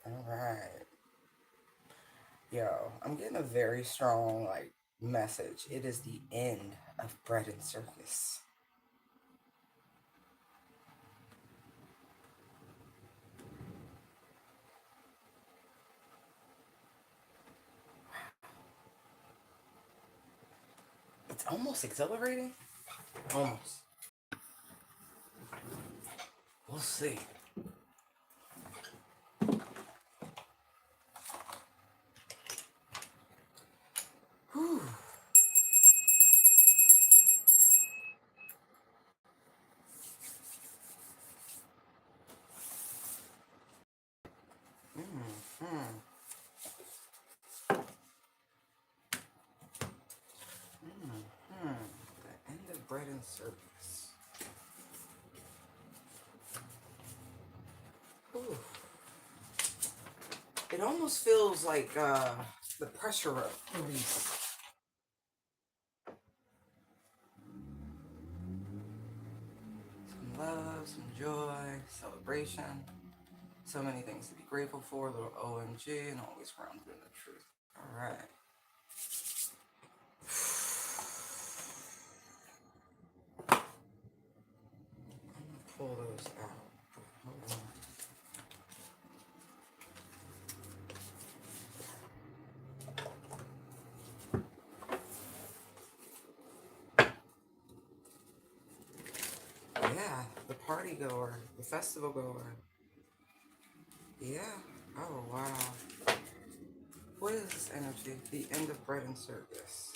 All right. Yo, I'm getting a very strong, like, message. It is the end of bread and circus. It's almost exhilarating. Almost. We'll see. Whew. Mm-hmm. Mm-hmm. The end of bread and circus. Whew. It almost feels like the pressure release. Some love, some joy, celebration. So many things to be grateful for. A little OMG and always grounded in the truth. All right. Pull those out. Hold on. Yeah, the party goer, the festival goer. Yeah. Oh, wow. What is this energy? The end of bread and circus.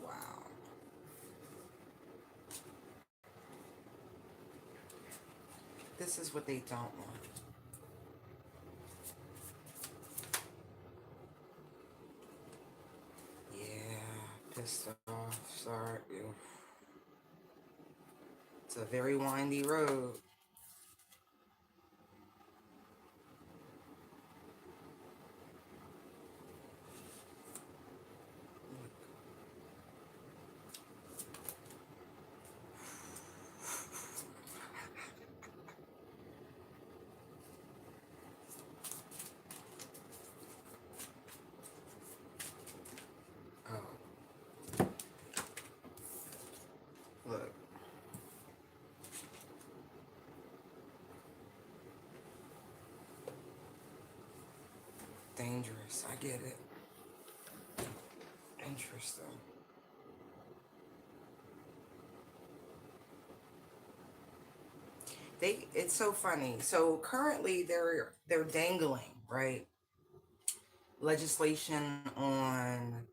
Wow. This is what they don't want. Yeah. Pissed off. Sorry. It's a very windy road. Oh, look. Dangerous. I get it. Interesting. It's so funny. So currently they're dangling, right? Legislation on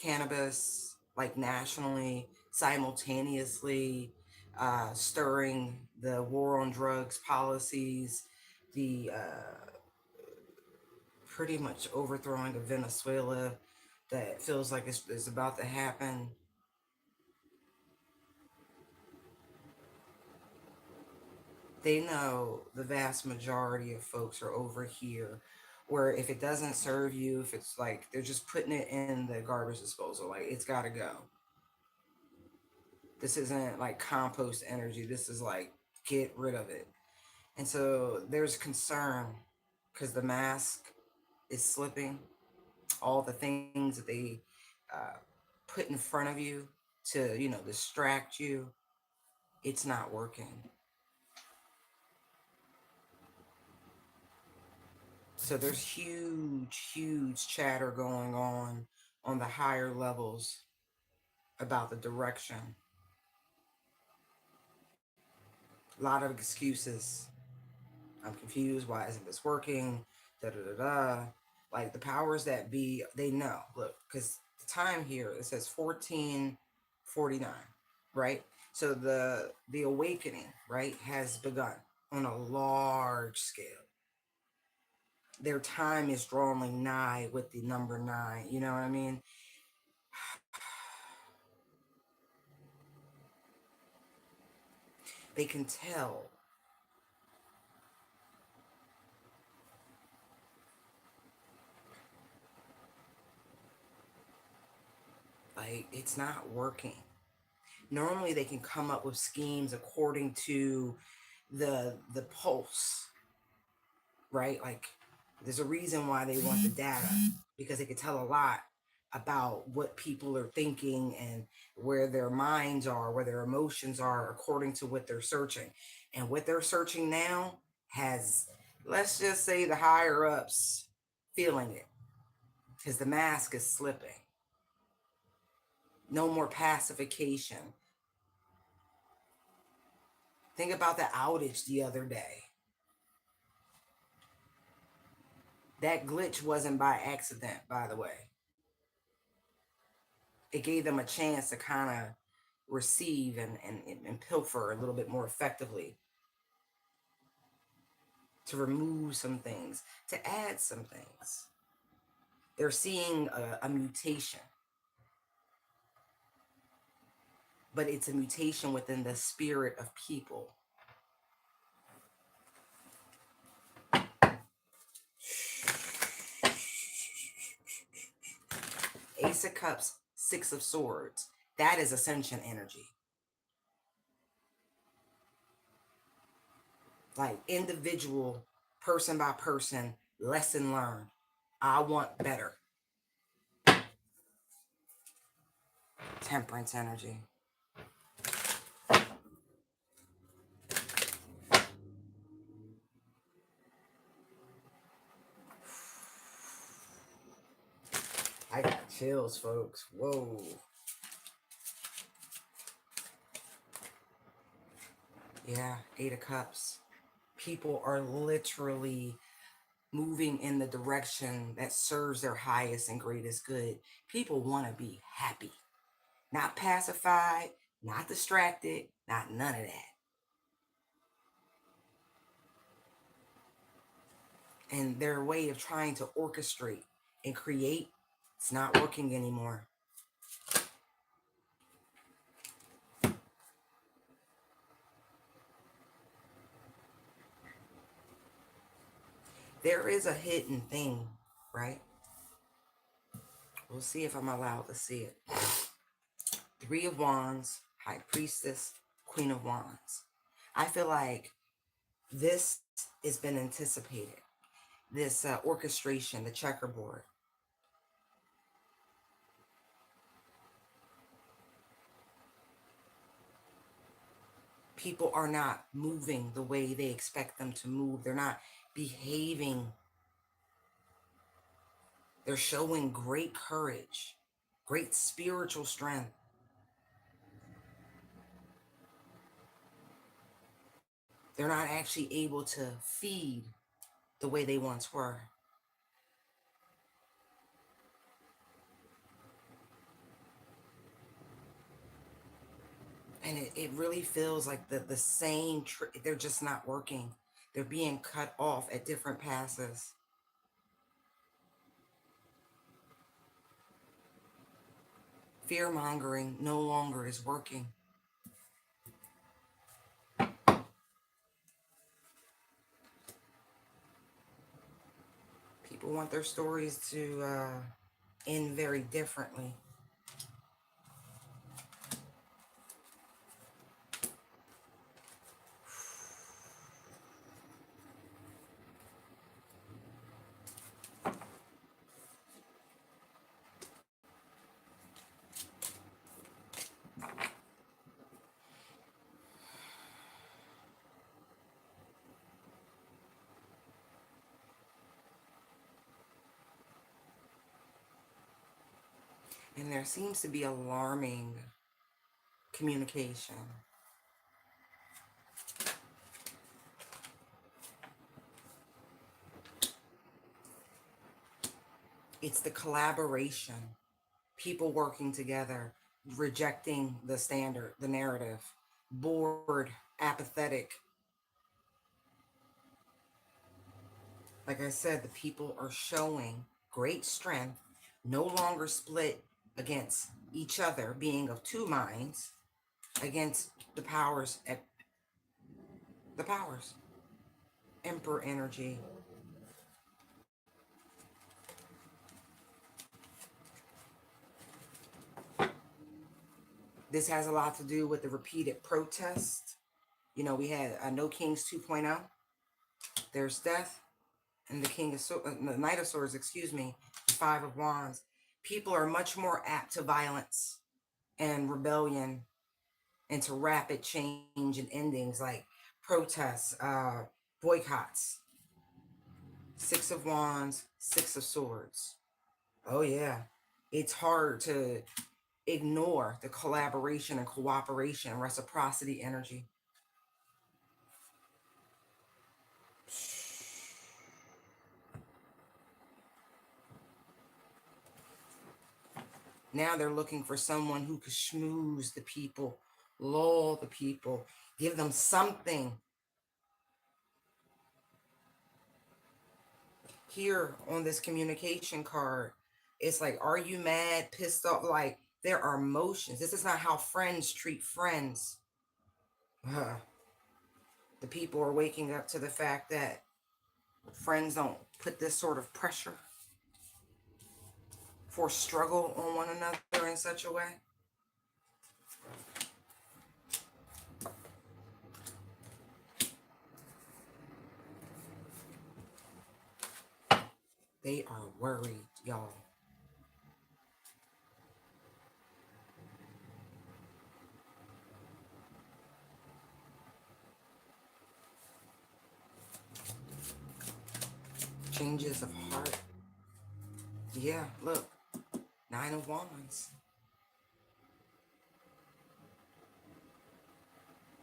cannabis, like nationally, simultaneously, stirring the war on drugs policies, the pretty much overthrowing of Venezuela that feels like it's about to happen. They know the vast majority of folks are over here, where if it doesn't serve you, if it's like they're just putting it in the garbage disposal, like it's got to go. This isn't like compost energy. This is like get rid of it. And so there's concern because the mask is slipping. All the things that they uh, put in front of you to, distract you, it's not working. So there's huge, huge chatter going on the higher levels about the direction. A lot of excuses. I'm confused. Why isn't this working? Da da da da. Like the powers that be, they know. Look, because the time here it says 1449, right? So the awakening, right, has begun on a large scale. Their time is drawing nigh with the number nine. You know what I mean? They can tell. Like it's not working. Normally they can come up with schemes according to the pulse, right? Like there's a reason why they want the data, because they could tell a lot about what people are thinking and where their minds are, where their emotions are, according to what they're searching. And what they're searching now has, let's just say, the higher ups feeling it, because the mask is slipping. No more pacification. Think about the outage the other day. That glitch wasn't by accident, by the way. It gave them a chance to kind of receive and pilfer a little bit more effectively, to remove some things, to add some things. They're seeing a mutation, but it's a mutation within the spirit of people. Ace of Cups, Six of Swords. That is ascension energy. Like individual, person by person, lesson learned. I want better. Temperance energy. I got chills, folks. Whoa. Yeah, Eight of Cups. People are literally moving in the direction that serves their highest and greatest good. People want to be happy, not pacified, not distracted, not none of that. And their way of trying to orchestrate and create, it's not working anymore. There is a hidden thing, right? We'll see if I'm allowed to see it. Three of Wands, High Priestess, Queen of Wands. I feel like this has been anticipated. This orchestration, the checkerboard. People are not moving the way they expect them to move. They're not behaving. They're showing great courage, great spiritual strength. They're not actually able to feed the way they once were. And it really feels like the same, they're just not working. They're being cut off at different passes. Fear mongering no longer is working. People want their stories to end very differently. And there seems to be alarming communication. It's the collaboration, people working together, rejecting the standard, the narrative, bored, apathetic. Like I said, the people are showing great strength, no longer split against each other, being of two minds, against the powers at the powers. Emperor energy. This has a lot to do with the repeated protest. You know, we had No Kings 2.0. There's death, and the Knight of Swords, excuse me, the Five of Wands. People are much more apt to violence and rebellion and to rapid change and endings like protests, boycotts. Six of Wands, Six of Swords. Oh, yeah. It's hard to ignore the collaboration and cooperation and reciprocity energy. Now they're looking for someone who could schmooze the people, lull the people, give them something. Here on this communication card, it's like, are you mad, pissed off? Like, there are emotions. This is not how friends treat friends. The people are waking up to the fact that friends don't put this sort of pressure for struggle on one another in such a way. They are worried, y'all. Changes of heart. Yeah, look. Nine of Wands.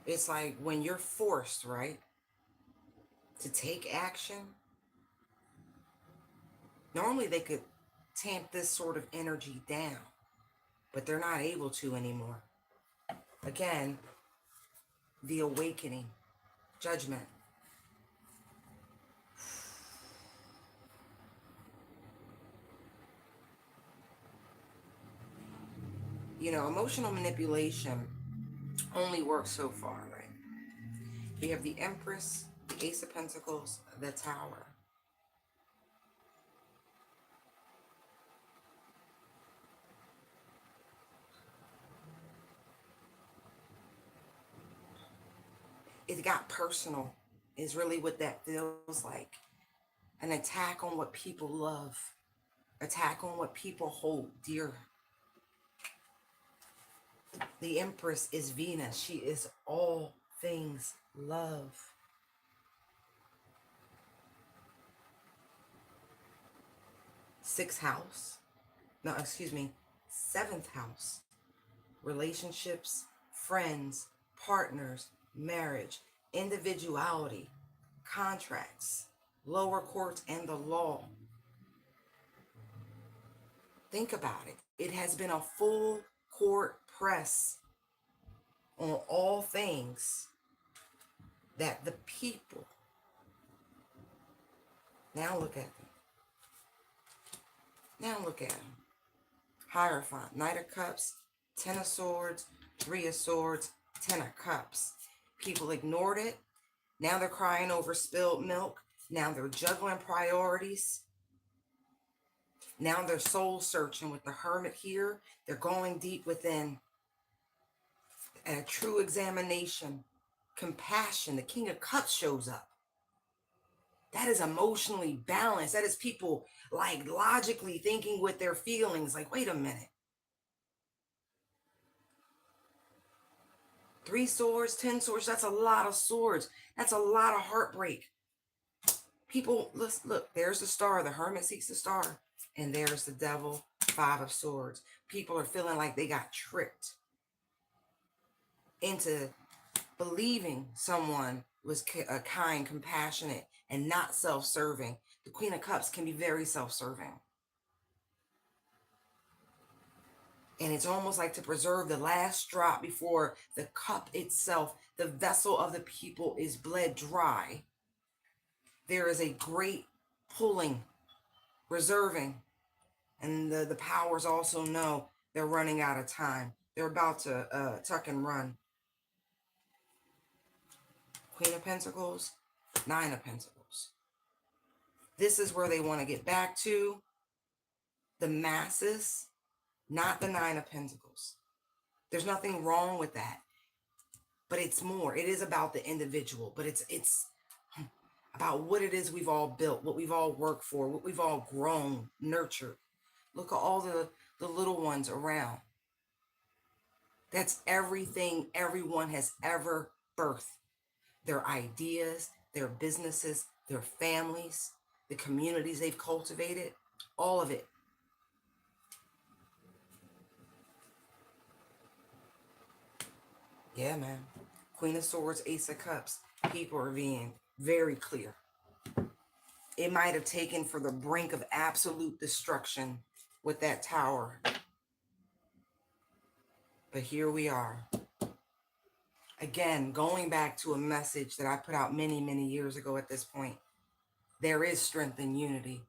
It's like when you're forced, right, to take action, normally they could tamp this sort of energy down, but they're not able to anymore. Again, the awakening, judgment. You know, emotional manipulation only works so far, right? We have the Empress, the Ace of Pentacles, the Tower. It got personal, is really what that feels like. An attack on what people love, attack on what people hold dear. The Empress is Venus. She is all things love. Sixth house. No, excuse me. Seventh house. Relationships, friends, partners, marriage, individuality, contracts, lower courts, and the law. Think about it. It has been a full court press on all things that the people. Now look at them. Now look at them. Hierophant, Knight of Cups, Ten of Swords, Three of Swords, Ten of Cups. People ignored it. Now they're crying over spilled milk. Now they're juggling priorities. Now they're soul searching with the Hermit here. They're going deep within. A true examination. Compassion. The King of Cups shows up. That is emotionally balanced. That is people like logically thinking with their feelings. Like, wait a minute. Three swords, 10 swords. That's a lot of swords. That's a lot of heartbreak. People, let's look. There's the star. The Hermit seeks the star. And there's the Devil, Five of Swords. People are feeling like they got tricked into believing someone was kind, compassionate, and not self-serving. The Queen of Cups can be very self-serving. And it's almost like to preserve the last drop before the cup itself, the vessel of the people, is bled dry. There is a great pulling, reserving. And the powers also know they're running out of time. They're about to tuck and run. Queen of Pentacles, Nine of Pentacles. This is where they want to get back to. The masses, not the Nine of Pentacles. There's nothing wrong with that. But it's more. It is about the individual, but it's about what it is we've all built, what we've all worked for, what we've all grown, nurtured. Look at all the little ones around. That's everything everyone has ever birthed. Their ideas, their businesses, their families, the communities they've cultivated, all of it. Yeah, man. Queen of Swords, Ace of Cups. People are being very clear. It might have taken for the brink of absolute destruction with that tower. But here we are. Again, going back to a message that I put out many, many years ago at this point. There is strength in unity.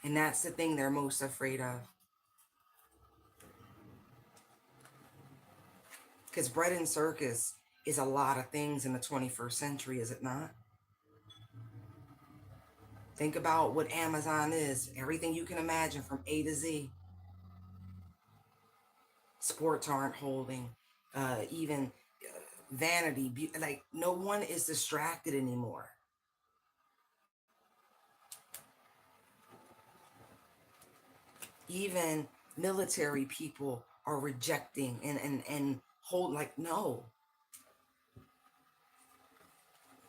And that's the thing they're most afraid of. Because bread and circus is a lot of things in the 21st century, is it not? Think about what Amazon is. Everything you can imagine from A to Z. Sports aren't holding. Even vanity. Like, no one is distracted anymore. Even military people are rejecting and hold, like, no.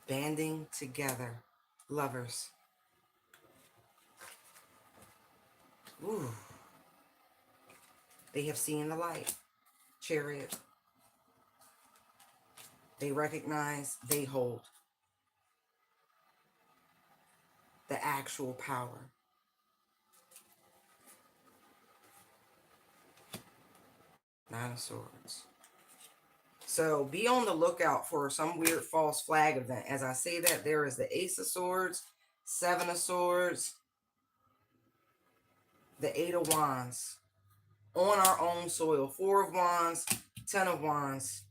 Banding together. Lovers. Ooh. They have seen the light. Chariot. They recognize, they hold the actual power. Nine of Swords. So be on the lookout for some weird false flag event. As I say that, there is the Ace of Swords, Seven of Swords, the Eight of Wands. On our own soil. Four of Wands, Ten of Wands.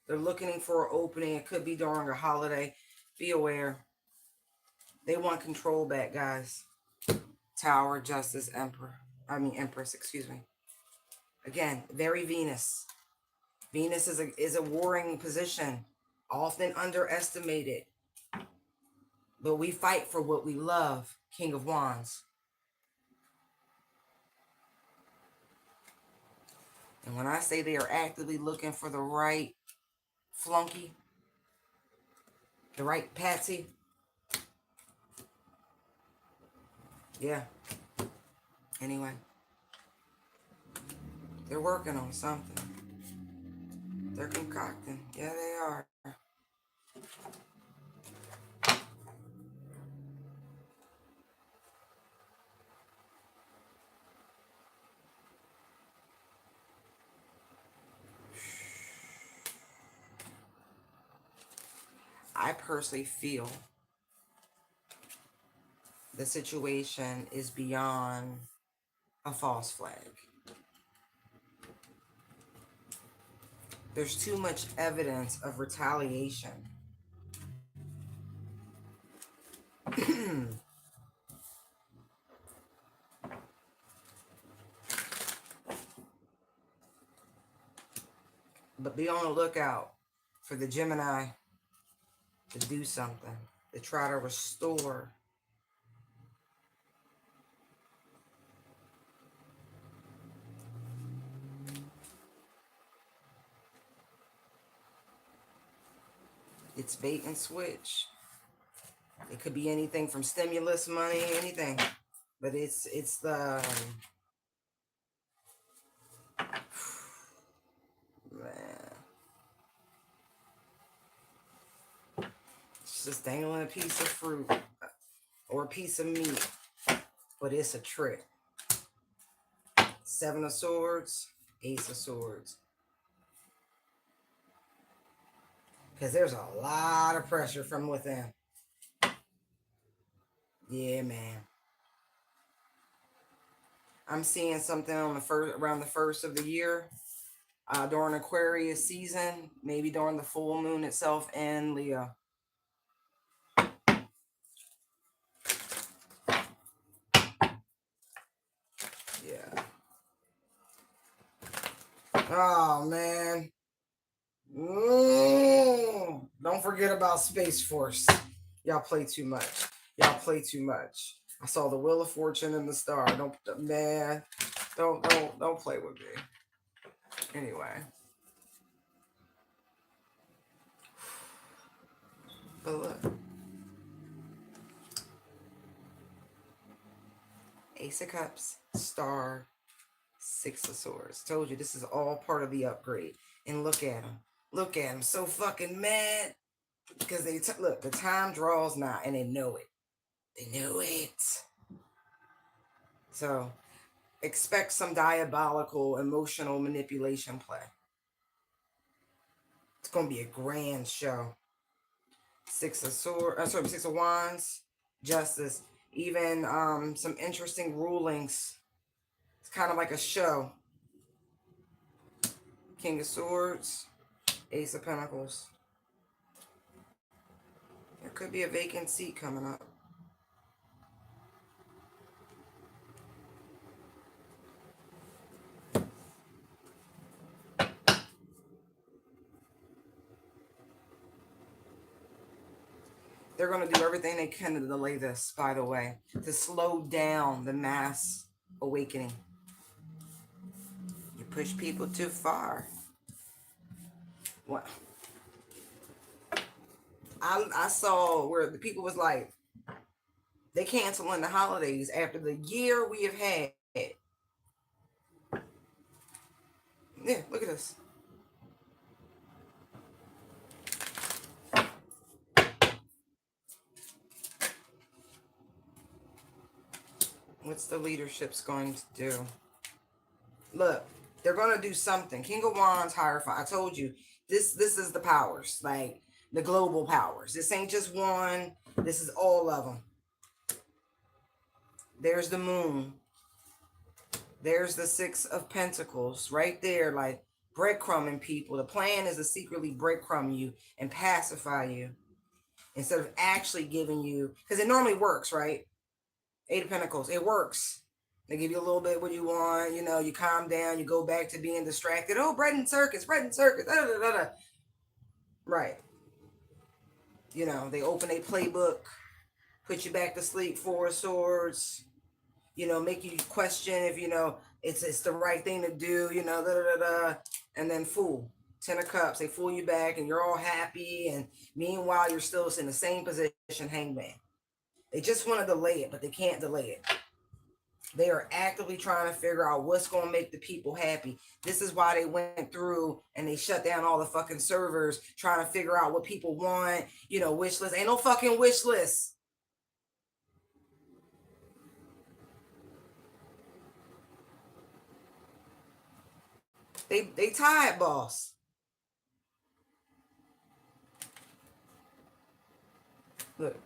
They're looking for an opening. It could be during a holiday. Be aware. They want control back, guys. Tower, Justice, Empress, excuse me. Again, very Venus. Venus is a warring position, often underestimated. But we fight for what we love. King of Wands. And when I say they are actively looking for the right flunky, the right patsy, yeah. Anyway, they're working on something. They're concocting. Yeah, they are. I personally feel the situation is beyond a false flag. There's too much evidence of retaliation. But be on the lookout for the Gemini to do something, to try to restore. It's bait and switch. It could be anything from stimulus money, anything. But it's the man. It's just dangling a piece of fruit or a piece of meat. But it's a trick. Seven of Swords, Ace of Swords. Because there's a lot of pressure from within. Yeah, man. I'm seeing something on around the first of the year, during Aquarius season, maybe during the full moon itself in Leo. Yeah. Oh, man. Don't forget about Space Force. Y'all play too much. Y'all play too much. I saw the Wheel of Fortune and the Star. Don't, man. Don't play with me. Anyway. But look. Ace of Cups, Star, Six of Swords. Told you this is all part of the upgrade. And look at them. Look at them. So fucking mad. Because they look, the time draws nigh and they know it. They know it. So expect some diabolical emotional manipulation play. It's gonna be a grand show. Six of Swords, Six of Wands, Justice, even some interesting rulings. It's kind of like a show. King of Swords, Ace of Pentacles. There could be a vacant seat coming up. They're going to do everything they can to delay this, by the way, to slow down the mass awakening. You push people too far. What? I saw where the people was like, they canceling the holidays after the year we have had. Yeah, look at this. What's the leadership's going to do? Look, they're going to do something. King of Wands, Hierophant. I told you, this is the powers, like the global powers. This ain't just one. This is all of them. There's the moon. There's the Six of Pentacles right there, like breadcrumbing people. The plan is to secretly breadcrumb you and pacify you instead of actually giving you, because it normally works, right? Eight of Pentacles, it works. They give you a little bit what you want, you know, you calm down, you go back to being distracted. Oh, bread and circus, da, da, da, da. Right. You know, they open a playbook, put you back to sleep, Four of Swords, you know, make you question if, you know, it's the right thing to do, you know, da, da, da, da. And then Fool, Ten of Cups, they fool you back and you're all happy. And meanwhile, you're still in the same position, Hangman. They just want to delay it, but they can't delay it. They are actively trying to figure out what's going to make the people happy. This is why they went through and they shut down all the fucking servers, trying to figure out what people want, you know, wish list. Ain't no fucking wish list. They tired, boss. Look.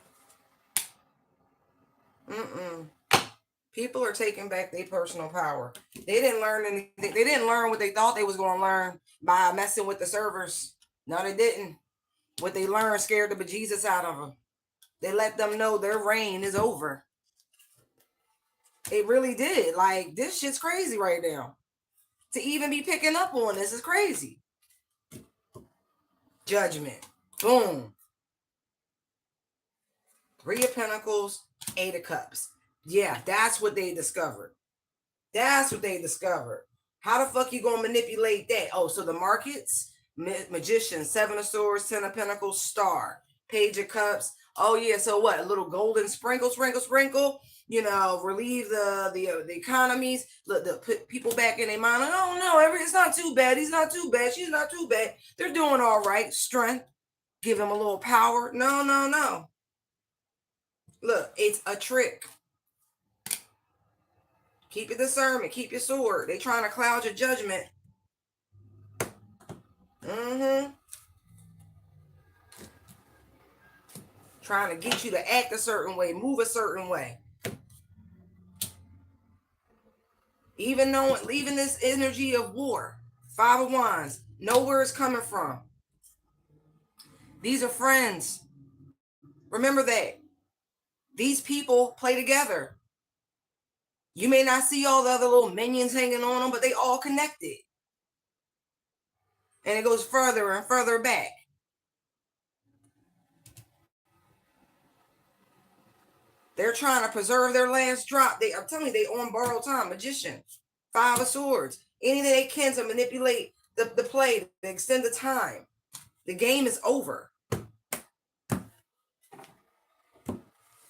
People are taking back their personal power. They didn't learn anything. They didn't learn what they thought they was going to learn by messing with the servers. No, they didn't. What they learned scared the bejesus out of them. They let them know their reign is over. It really did. Like, this shit's crazy right now. To even be picking up on this is crazy. Judgment. Boom. Three of Pentacles, Eight of Cups. Yeah, that's what they discovered. That's what they discovered. How the fuck you gonna manipulate that? Oh, so the markets, Magician, Seven of Swords, Ten of Pentacles, Star, Page of Cups. Oh yeah, so what? A little golden sprinkle, you know, relieve the economies, put people back in their mind. Oh no, it's not too bad. He's not too bad. She's not too bad. They're doing all right. Strength, give him a little power. No. Look, it's a trick. Keep your discernment. Keep your sword. They trying to cloud your judgment. Trying to get you to act a certain way, move a certain way. Even leaving this energy of war. Five of Wands. Know where it's coming from. These are friends. Remember that. These people play together. You may not see all the other little minions hanging on them, but they all connected. And it goes further and further back. They're trying to preserve their last drop. I'm telling you, they on borrowed time. Magician, 5 of Swords. Anything they can to manipulate the play, to extend the time. The game is over.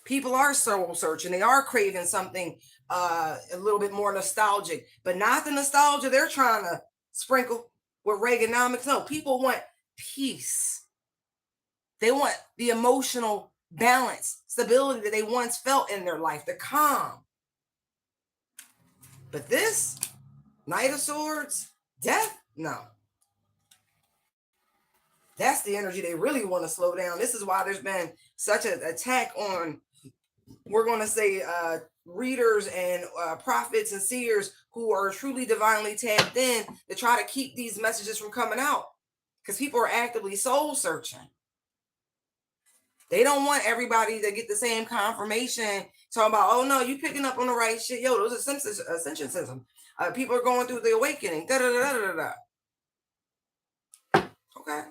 People are soul searching. They are craving something a little bit more nostalgic, but not the nostalgia they're trying to sprinkle with Reaganomics. No, people want peace. They want the emotional balance, stability that they once felt in their life, the calm. But this Knight of Swords, death, no. That's the energy they really want to slow down. This is why there's been such an attack on, we're going to say, readers and prophets and seers who are truly divinely tapped in to try to keep these messages from coming out, because people are actively soul searching. They don't want everybody to get the same confirmation talking about, oh no, you picking up on the right shit. Yo, those are ascension system. People are going through the awakening. Da, da, da, da, da, da. Okay.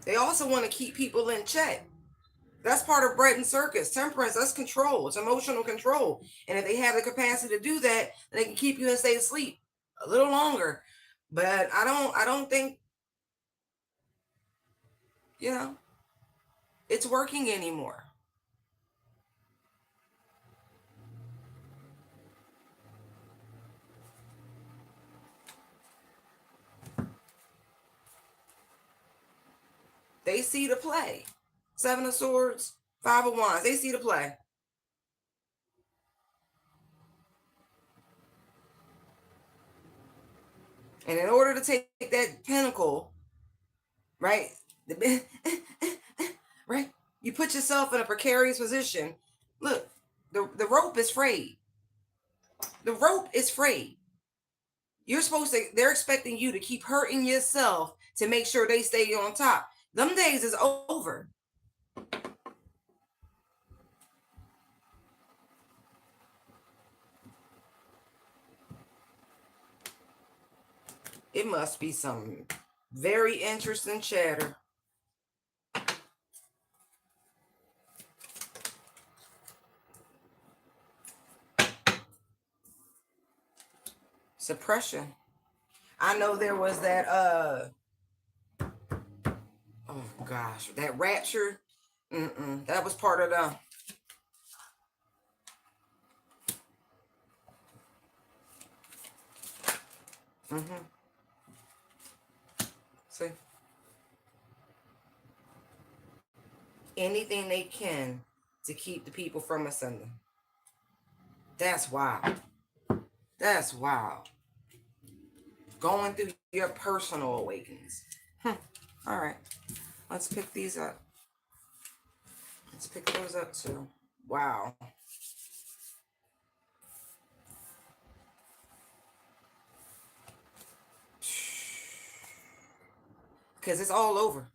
They also want to keep people in check. That's part of bread and circus. Temperance, that's control. It's emotional control. And if they have the capacity to do that, then they can keep you in state of sleep a little longer. But I don't think, it's working anymore. They see the play. 7 of Swords, 5 of Wands. They see the play. And in order to take that pinnacle, right, right, you put yourself in a precarious position. Look, the rope is frayed. The rope is frayed. They're expecting you to keep hurting yourself to make sure they stay on top. Them days is over. It must be some very interesting chatter. Suppression. I know there was that oh gosh, that rapture. That was part of the see, anything they can to keep the people from ascending. That's wild. That's wild. Going through your personal awakenings. All right, let's pick these up. Let's pick those up too. Wow. Because it's all over.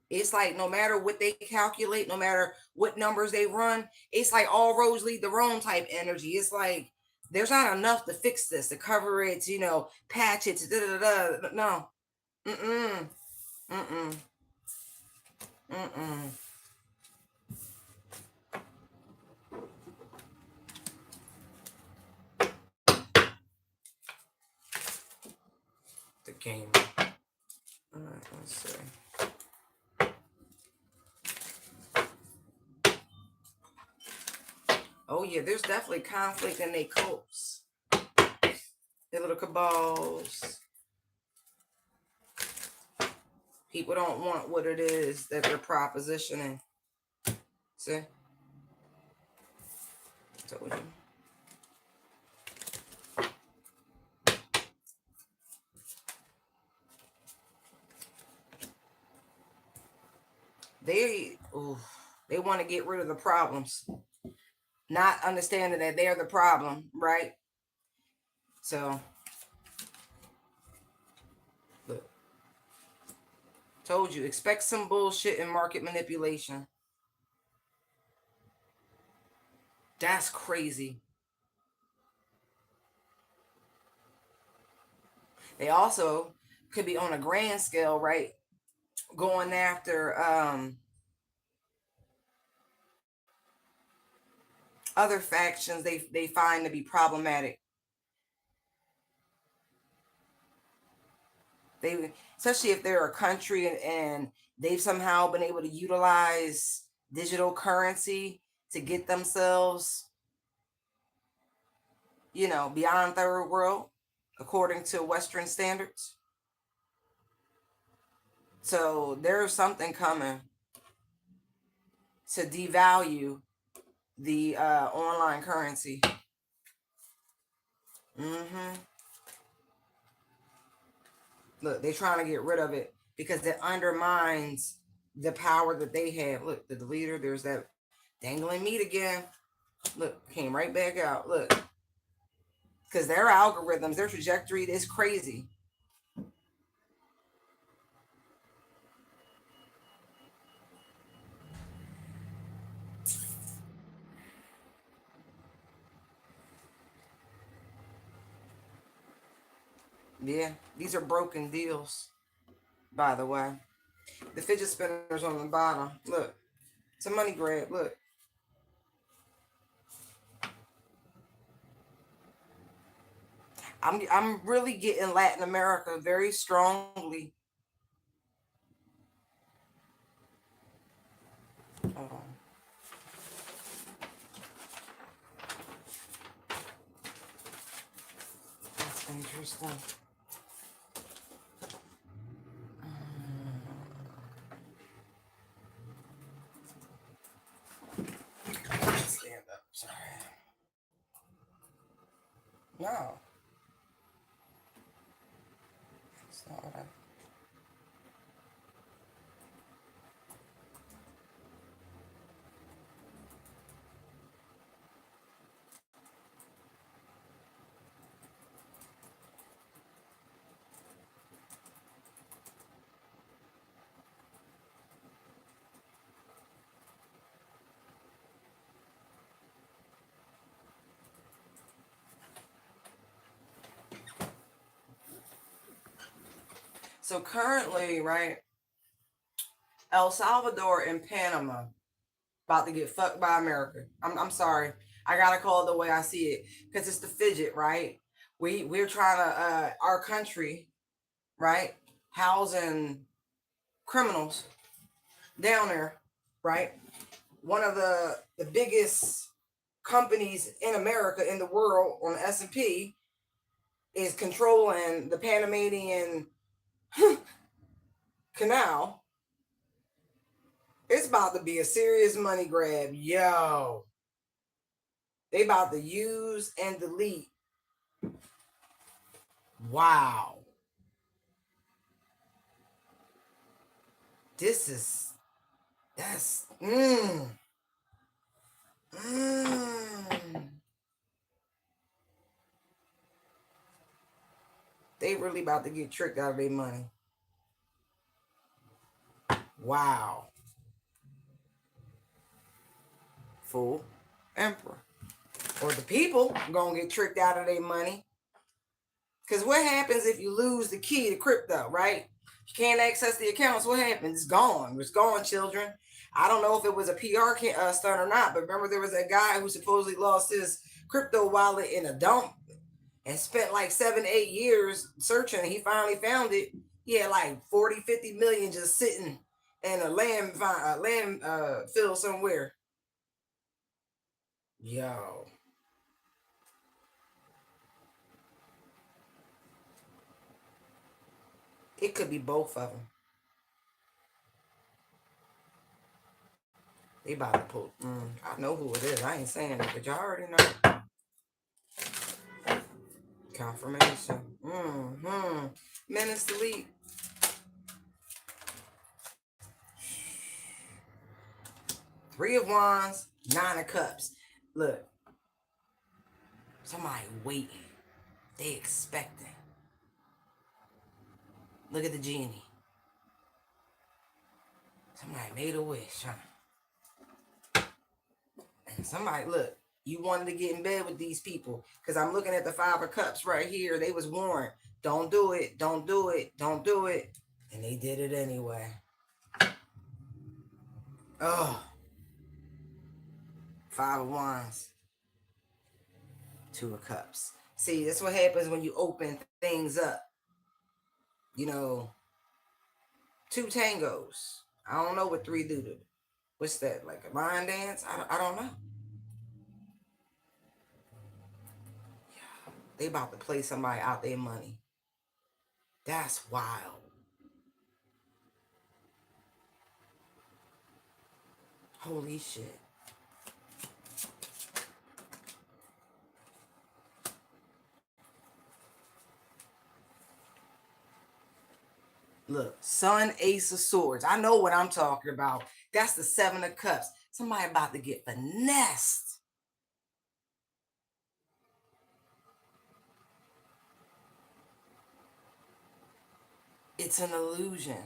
It's like no matter what they calculate, no matter what numbers they run, it's like all roads lead to Rome type energy. It's like there's not enough to fix this, to cover it, patch it, no. Mm-mm. Mm-mm. Mm-mm. The game. All right, let's see. Oh yeah, there's definitely conflict in their cults. Their little cabals. People don't want what it is that they're propositioning. See? Told you. They want to get rid of the problems, not understanding that they're the problem, right? So, look, told you, expect some bullshit and market manipulation. That's crazy. They also could be on a grand scale, right? Going after other factions they find to be problematic. They, especially if they're a country and they've somehow been able to utilize digital currency to get themselves, beyond third world according to Western standards. So there's something coming to devalue the online currency. Mm-hmm. Look, they're trying to get rid of it because it undermines the power that they have. Look, the leader, there's that dangling meat again. Look, came right back out. Look, because their algorithms, their trajectory is crazy. Yeah, these are broken deals, by the way. The fidget spinners on the bottom. Look, it's a money grab. Look. I'm really getting Latin America very strongly. Hold on. That's interesting. Stand up. Sorry. No, it's not what I. So currently, right, El Salvador and Panama about to get fucked by America. I'm sorry. I gotta call it the way I see it because it's the fidget, right? We're trying to our country, right, housing criminals down there, right? One of the biggest companies in America in the world on the S&P is controlling the Panamanian canal. It's about to be a serious money grab. Yo, they about to use and delete. Wow. This is that's mm. They really about to get tricked out of their money. Wow. Fool. Emperor. Or the people gonna get tricked out of their money. Because what happens if you lose the key to crypto, right? You can't access the accounts. What happens? It's gone. It's gone, children. I don't know if it was a PR stunt or not, but remember there was that guy who supposedly lost his crypto wallet in a dump and spent like 7, 8 years searching. He finally found it. He had like 40, 50 million just sitting in a land field somewhere. Yo, it could be both of them. They about to pull. I know who it is. I ain't saying it, but y'all already know. Confirmation. Menace delete. Three of Wands, Nine of Cups. Look, somebody waiting. They expecting. Look at the genie. Somebody made a wish, huh? And somebody, look, You wanted to get in bed with these people. Because I'm looking at the Five of Cups right here. They was warned. Don't do it. Don't do it. Don't do it. And they did it anyway. Oh. Five of Wands. Two of Cups. See, that's what happens when you open things up. You know, two tangos. I don't know what three do to. What's that? Like a line dance? I don't know. They about to play somebody out their money. That's wild. Holy shit. Look, Sun, Ace of Swords. I know what I'm talking about. That's the Seven of Cups. Somebody about to get finessed. It's an illusion.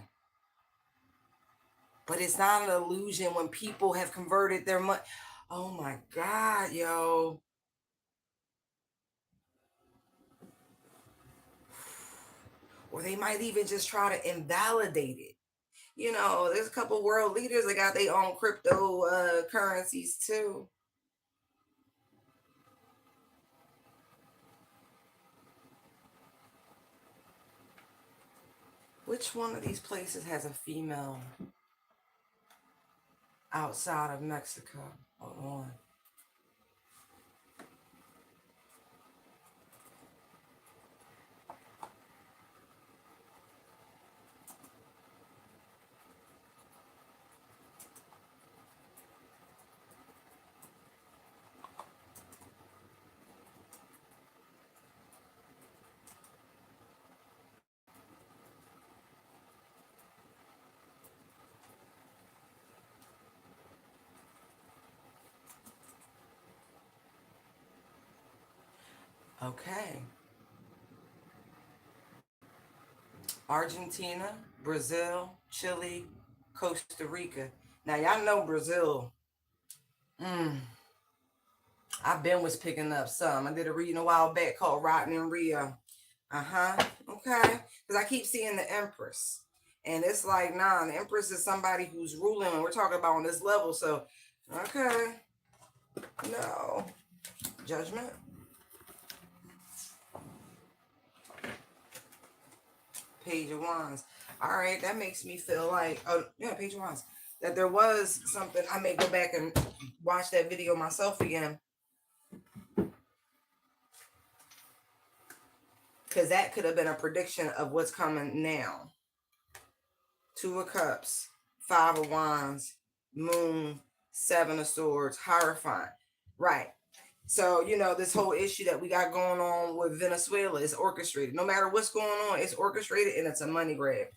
But it's not an illusion when people have converted their money. Oh my God, yo. Or they might even just try to invalidate it. You know, there's a couple world leaders that got their own crypto currencies too. Which one of these places has a female outside of Mexico? Hold on. Okay. Argentina, Brazil, Chile, Costa Rica. Now y'all know Brazil. I've been was picking up some. I did a reading a while back called Rotten in Rio. Okay. Because I keep seeing the Empress. And it's like, nah, the Empress is somebody who's ruling, and we're talking about on this level. So, okay. No. Judgment. Page of Wands. All right, that makes me feel like, oh, yeah, Page of Wands. That there was something. I may go back and watch that video myself again. Because that could have been a prediction of what's coming now. Two of Cups, Five of Wands, Moon, Seven of Swords, Hierophant. Right. So, you know, this whole issue that we got going on with Venezuela is orchestrated. No matter what's going on, it's orchestrated and it's a money grab.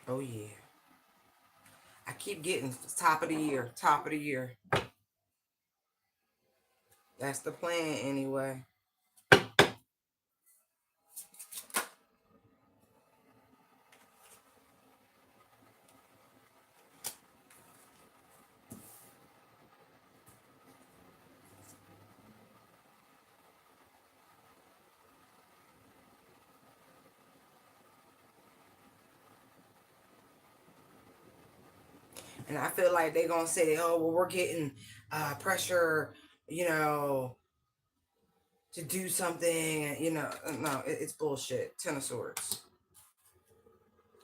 Oh, yeah. I keep getting top of the year, top of the year. That's the plan anyway. And I feel like they're going to say, oh, well, we're getting pressure, you know, to do something. You know, no, it's bullshit. Ten of Swords.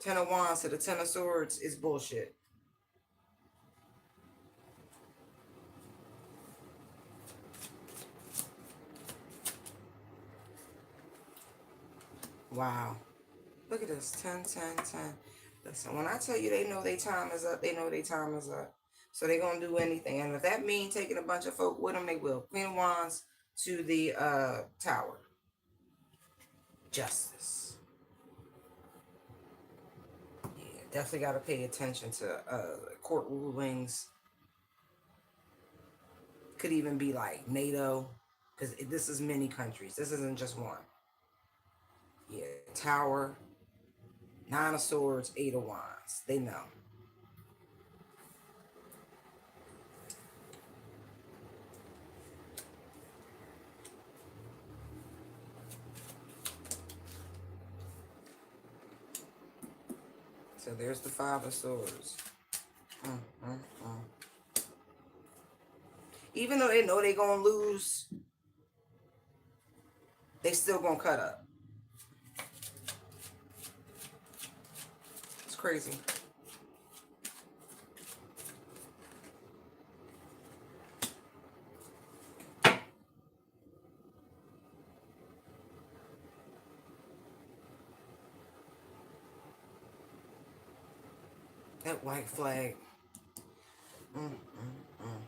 Ten of Wands to the Ten of Swords is bullshit. Wow. Look at this. 10, 10, 10. Listen, when I tell you they know their time is up, they know their time is up. So they're going to do anything. And if that means taking a bunch of folk with them, they will. Queen of Wands to the Tower. Justice. Yeah, definitely got to pay attention to court rulings. Could even be like NATO, because this is many countries. This isn't just one. Yeah, Tower, Nine of Swords, Eight of Wands. They know. So there's the Five of Swords. Mm, mm, mm. Even though they know they're going to lose, they still going to cut up. It's crazy. That white flag. Mm, mm, mm.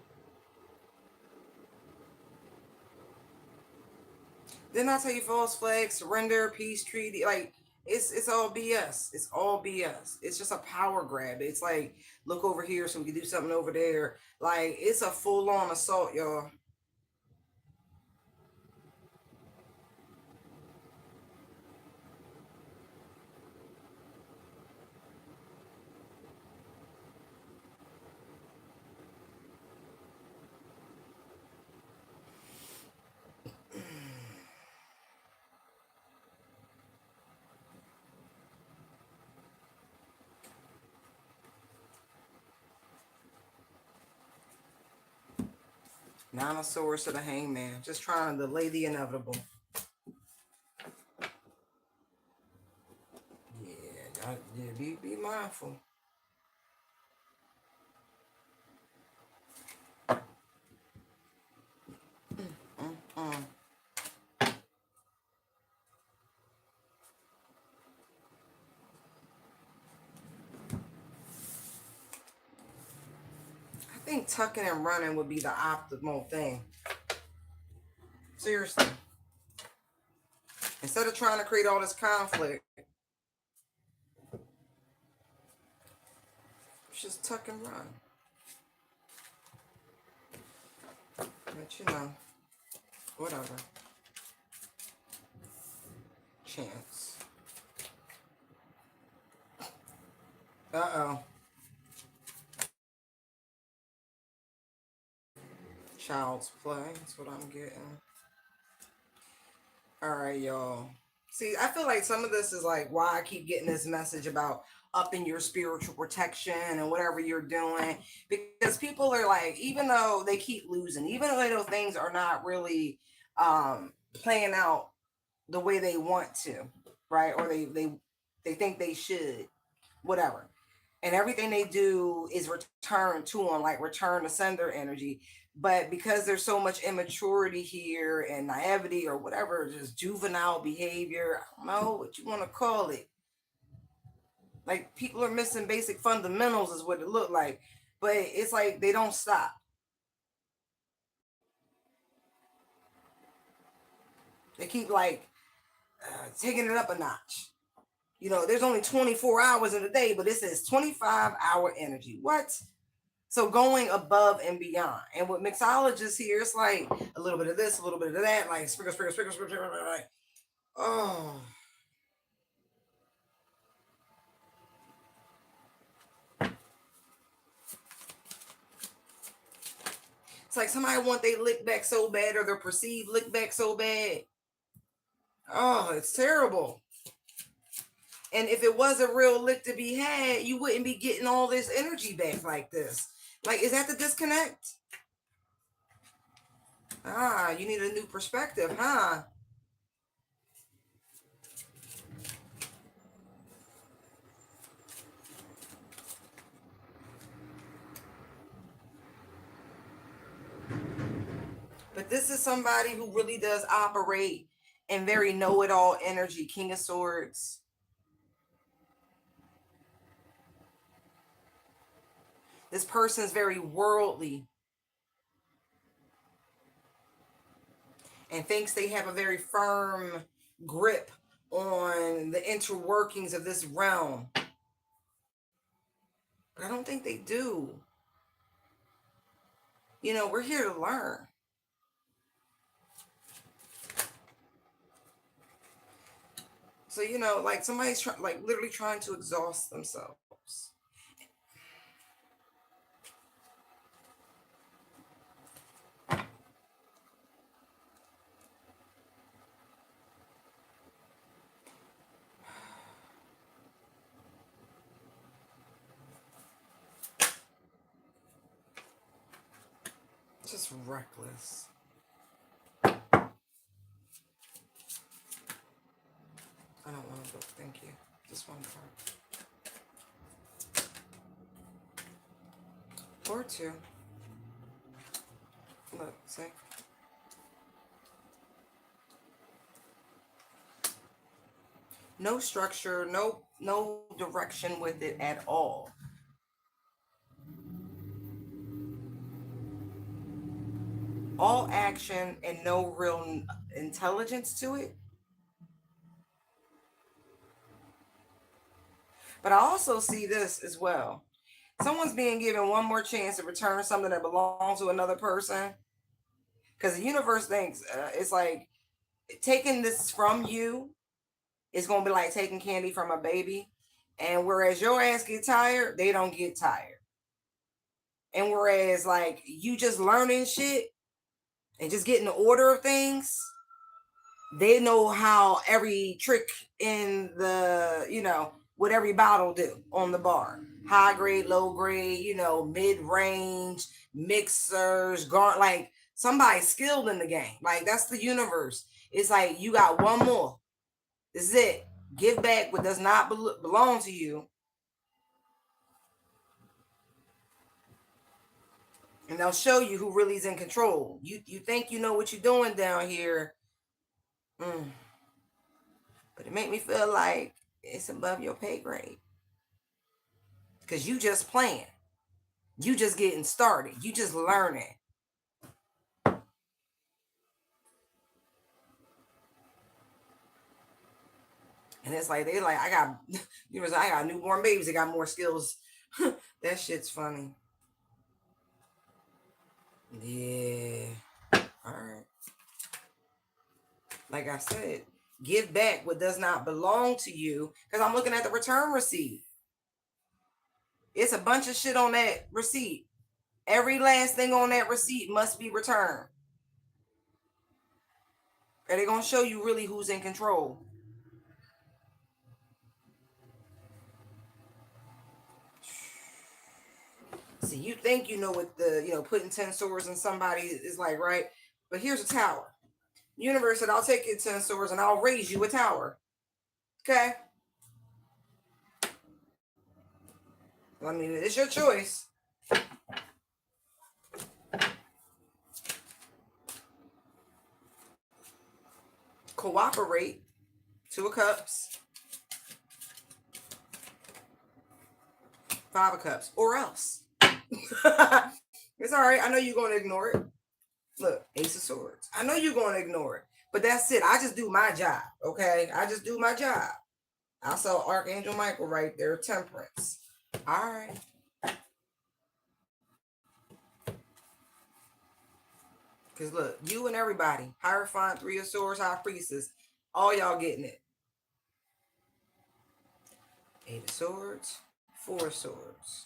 Didn't I tell you false flag, surrender, peace treaty? Like, it's all BS. It's all BS. It's just a power grab. It's like, look over here so we can do something over there. Like, it's a full on assault, y'all. Nine of Swords to the Hangman. Just trying to delay the inevitable. Yeah, be mindful. Mm, mm. I think tucking and running would be the optimal thing. Seriously. Instead of trying to create all this conflict, just tuck and run. But you know, whatever. Chance. Uh-oh. Child's play. That's what I'm getting. All right, y'all. See, I feel like some of this is like why I keep getting this message about upping your spiritual protection and whatever you're doing. Because people are like, even though they keep losing, even though those things are not really playing out the way they want to, right? Or they think they should, whatever. And everything they do is return to them, like return to sender energy. But because there's so much immaturity here and naivety or whatever, just juvenile behavior, I don't know what you want to call it. Like people are missing basic fundamentals, is what it looked like. But it's like they don't stop. They keep like taking it up a notch. You know, there's only 24 hours in a day, but it says 25-hour energy. What? So going above and beyond. And with mixologists here, it's like a little bit of this, a little bit of that, like sprinkle, like, oh. It's like somebody want their lick back so bad or their perceived lick back so bad. Oh, it's terrible. And if it was a real lick to be had, you wouldn't be getting all this energy back like this. Like, is that the disconnect? Ah, you need a new perspective, huh? But this is somebody who really does operate in very know-it-all energy. King of Swords. This person's very worldly and thinks they have a very firm grip on the interworkings of this realm. But I don't think they do. You know, we're here to learn. So, you know, like somebody's like literally trying to exhaust themselves. Just reckless. I don't want to book. Thank you. Just one card. Or two. Look, see? No structure, no direction with it at all. All action and no real intelligence to it. But I also see this as well. Someone's being given one more chance to return something that belongs to another person. Because the universe thinks it's like taking this from you is going to be like taking candy from a baby. And whereas your ass get tired, they don't get tired. And whereas like you just learning shit and just getting the order of things, they know how every trick in the, you know, what every bottle do on the bar. High grade, low grade, you know, mid range, mixers, like somebody skilled in the game. Like that's the universe. It's like you got one more. This is it. Give back what does not belong to you. And they'll show you who really is in control. You think you know what you're doing down here. But it make me feel like it's above your pay grade. Because you just playing. You just getting started. You just learning. And it's like, they like, I got, you know, I got newborn babies. They got more skills. That shit's funny. Yeah. All right. Like I said, give back what does not belong to you. Because I'm looking at the return receipt. It's a bunch of shit on that receipt. Every last thing on that receipt must be returned. And they're going to show you really who's in control. See, you think you know what the, you know, putting 10 swords in somebody is like, right? But here's a tower. Universe said, I'll take your 10 swords and I'll raise you a tower. Okay? I mean, it's your choice. Cooperate. 2 of Cups. 5 of Cups. Or else. It's all right. I know you're going to ignore it. Look, Ace of Swords. I know you're going to ignore it. But that's it. I just do my job. Okay? I just do my job. I saw Archangel Michael right there. Temperance. All right. Because look, you and everybody, Hierophant, 3 of Swords, High Priestess, all y'all getting it. 8 of Swords, 4 of Swords.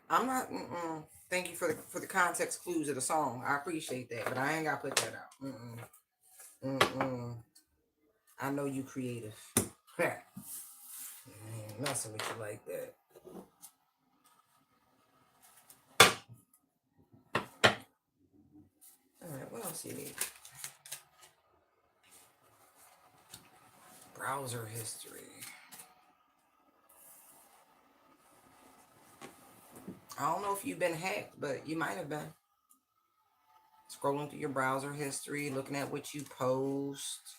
I'm not. Thank you for the context clues of the song. I appreciate that, but I ain't gotta put that out. I know you creative. I ain't messing with you like that. All right, what else you need? Browser history. I don't know if you've been hacked, but you might have been. Scrolling through your browser history, looking at what you post.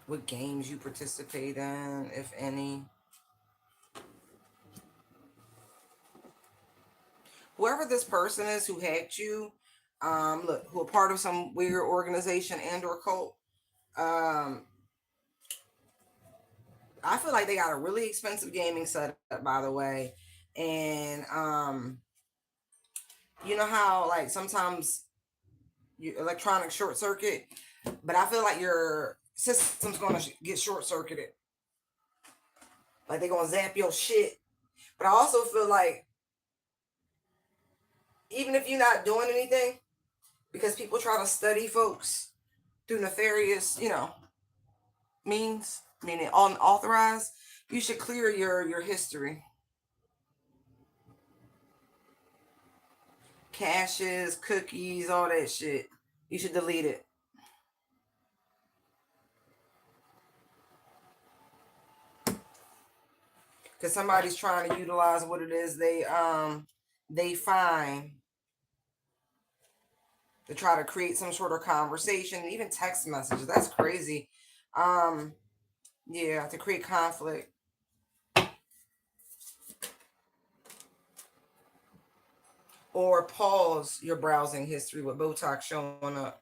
What games you participate in, if any. whoever this person is who hacked you, look, who are part of some weird organization and or cult, um, I feel like they got a really expensive gaming setup, by the way. And you know how like sometimes your electronic short circuit, but I feel like your system's gonna get short circuited. Like they're gonna zap your shit. But I also feel like even if you're not doing anything, because people try to study folks through nefarious, means, meaning unauthorized, you should clear your history. Caches, cookies, all that shit. You should delete it. Because somebody's trying to utilize what it is they find to try to create some sort of conversation, even text messages. That's crazy. Um, yeah, to create conflict. Or pause your browsing history with Botox showing up.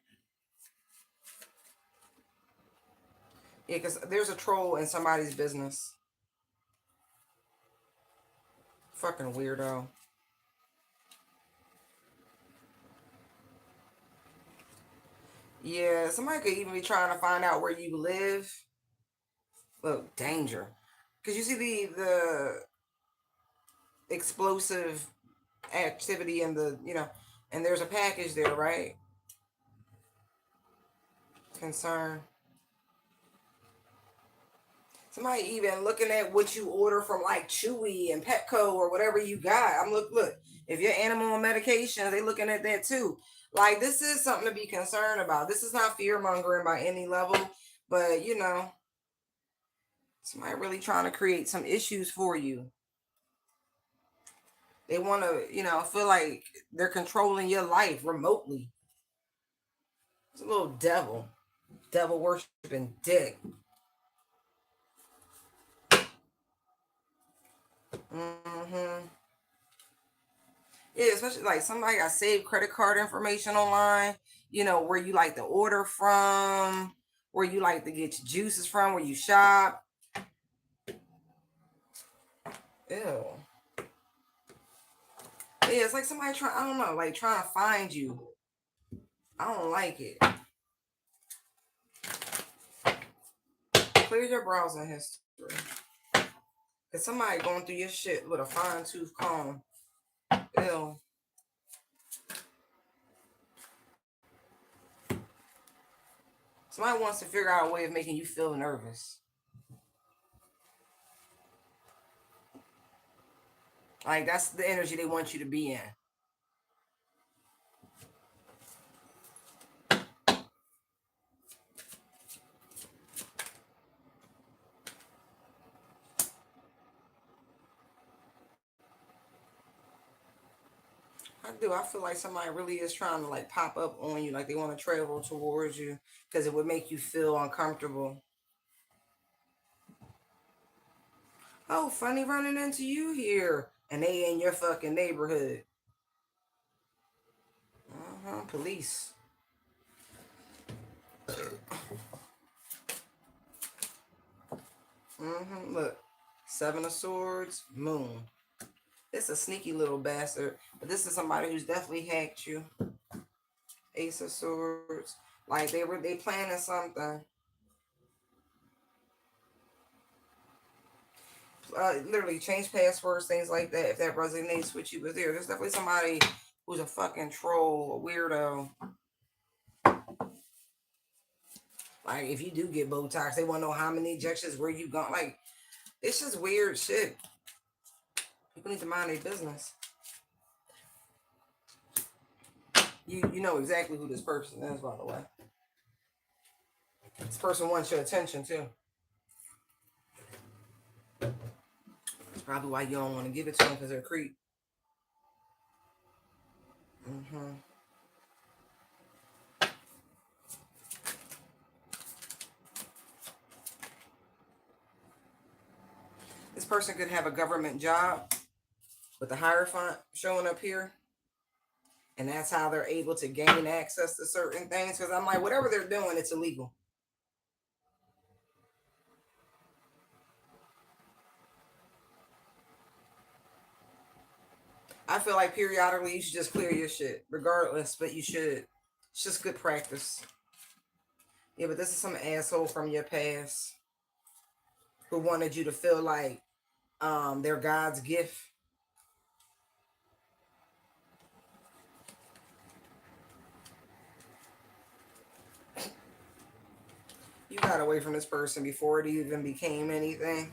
Yeah, because there's a troll in somebody's business. Fucking weirdo. Yeah, somebody could even be trying to find out where you live. Look, danger. Because you see the explosive activity in and there's a package there, right? Concern. Somebody even looking at what you order from like Chewy and Petco or whatever you got. I'm look. If you're animal on medication, they looking at that too. Like this is something to be concerned about. This is not fear mongering by any level, but somebody really trying to create some issues for you. They want to, feel like they're controlling your life remotely. It's a little devil worshiping dick. Mm-hmm. Yeah, especially like somebody got saved credit card information online, where you like to order from, where you like to get your juices from, where you shop. Ew. Yeah, it's like somebody trying, I don't know, like trying to find you. I don't like it. Clear your browsing history. Cause somebody going through your shit with a fine tooth comb. Ew. Somebody wants to figure out a way of making you feel nervous. Like that's the energy they want you to be in. I do. I feel like somebody really is trying to like pop up on you, like they want to travel towards you because it would make you feel uncomfortable. Oh, funny running into you here, and they in your fucking neighborhood. Police. Look, Seven of Swords, Moon. It's a sneaky little bastard, but this is somebody who's definitely hacked you. Ace of Swords. Like they planning something. Literally change passwords, things like that. If that resonates with you, but there's definitely somebody who's a fucking troll, a weirdo. Like if you do get Botox, they want to know how many injections, where you gone. Like it's just weird shit. People need to mind their business. You know exactly who this person is, by the way. This person wants your attention too. That's probably why you don't want to give it to them because they're a creep. Mm-hmm. This person could have a government job with the Hierophant showing up here. And that's how they're able to gain access to certain things. Because I'm like, whatever they're doing, it's illegal. I feel like periodically you should just clear your shit, regardless, but you should. It's just good practice. Yeah, but this is some asshole from your past who wanted you to feel like they're God's gift. You got away from this person before it even became anything.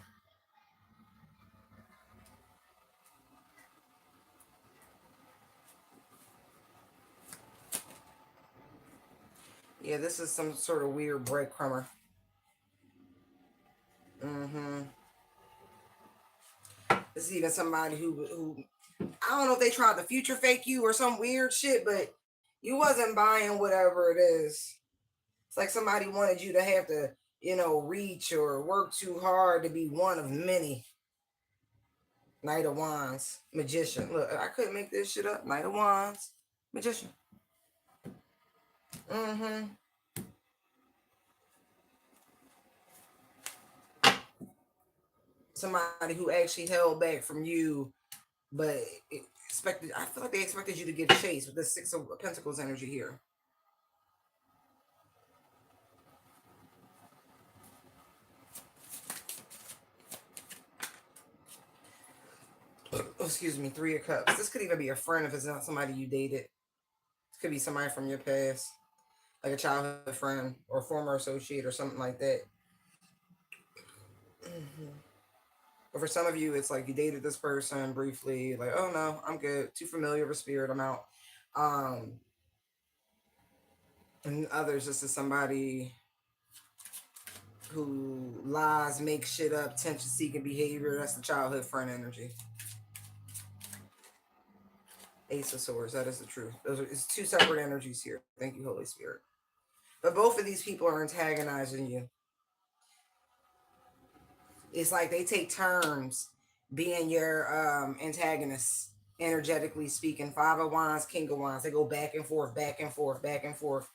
Yeah, this is some sort of weird breadcrumber. Mm-hmm. This is even somebody who I don't know if they tried to future fake you or some weird shit, but you wasn't buying whatever it is. It's like somebody wanted you to have to, reach or work too hard to be one of many. Knight of Wands, Magician. Look, I couldn't make this shit up. Knight of Wands, Magician. Mm-hmm. Somebody who actually held back from you, but expected. I feel like they expected you to give chase with the Six of Pentacles energy here. Oh, excuse me, Three of Cups. This could even be a friend if it's not somebody you dated. This could be somebody from your past, like a childhood friend or former associate or something like that. Mm-hmm. But for some of you, it's like you dated this person briefly, like, oh no, I'm good. Too familiar with spirit, I'm out. Um, and others, this is somebody who lies, makes shit up, attention seeking behavior. That's the childhood friend energy. Ace of Swords, that is the truth. It's two separate energies here. Thank you, Holy Spirit. But both of these people are antagonizing you. It's like they take turns being your antagonists, energetically speaking. Five of Wands, King of Wands. They go back and forth, back and forth, back and forth.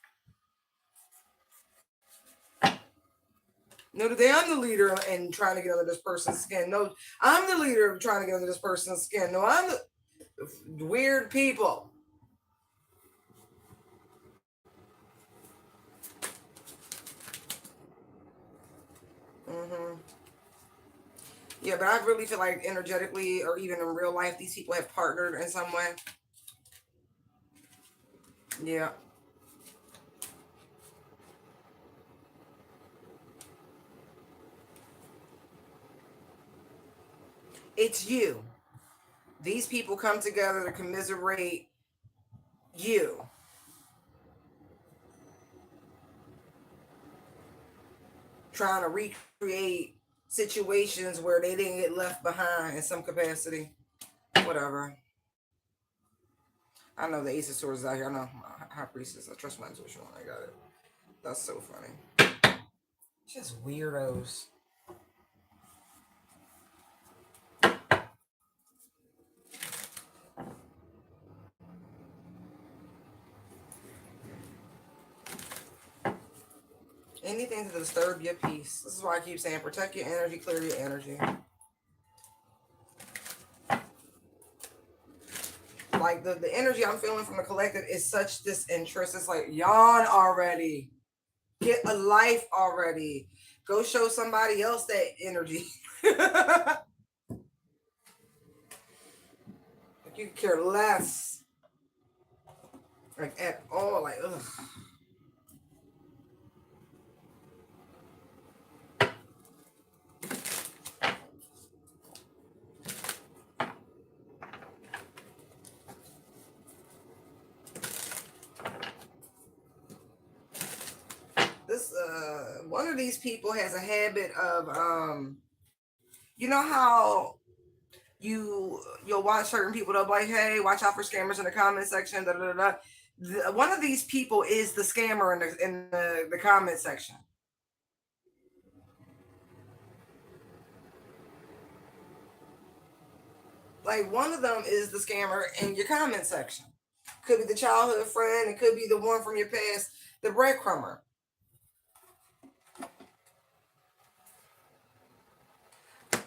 No, today I'm the leader and trying to get under this person's skin. No, I'm the leader trying to get under this person's skin. No, I'm the weird people. Mm-hmm. Yeah, but I really feel like energetically or even in real life, these people have partnered in some way. Yeah. It's you. These people come together to commiserate you. Trying to recreate situations where they didn't get left behind in some capacity. Whatever. I know the Ace of Swords is out here. I know High Priestess. I trust my intuition when I got it. That's so funny. Just weirdos. Anything to disturb your peace. This is why I keep saying protect your energy, clear your energy. Like the energy I'm feeling from the collective is such disinterest. It's like yawn already. Get a life already. Go show somebody else that energy. Like you care less. Like at all. Like ugh. This one of these people has a habit of you know how you'll watch certain people, they'll be like, hey, watch out for scammers in the comment section, da, da, da, da. One of these people is the scammer in the comment section. Like one of them is the scammer in your comment section. Could be the childhood friend. It could be the one from your past, the breadcrumber.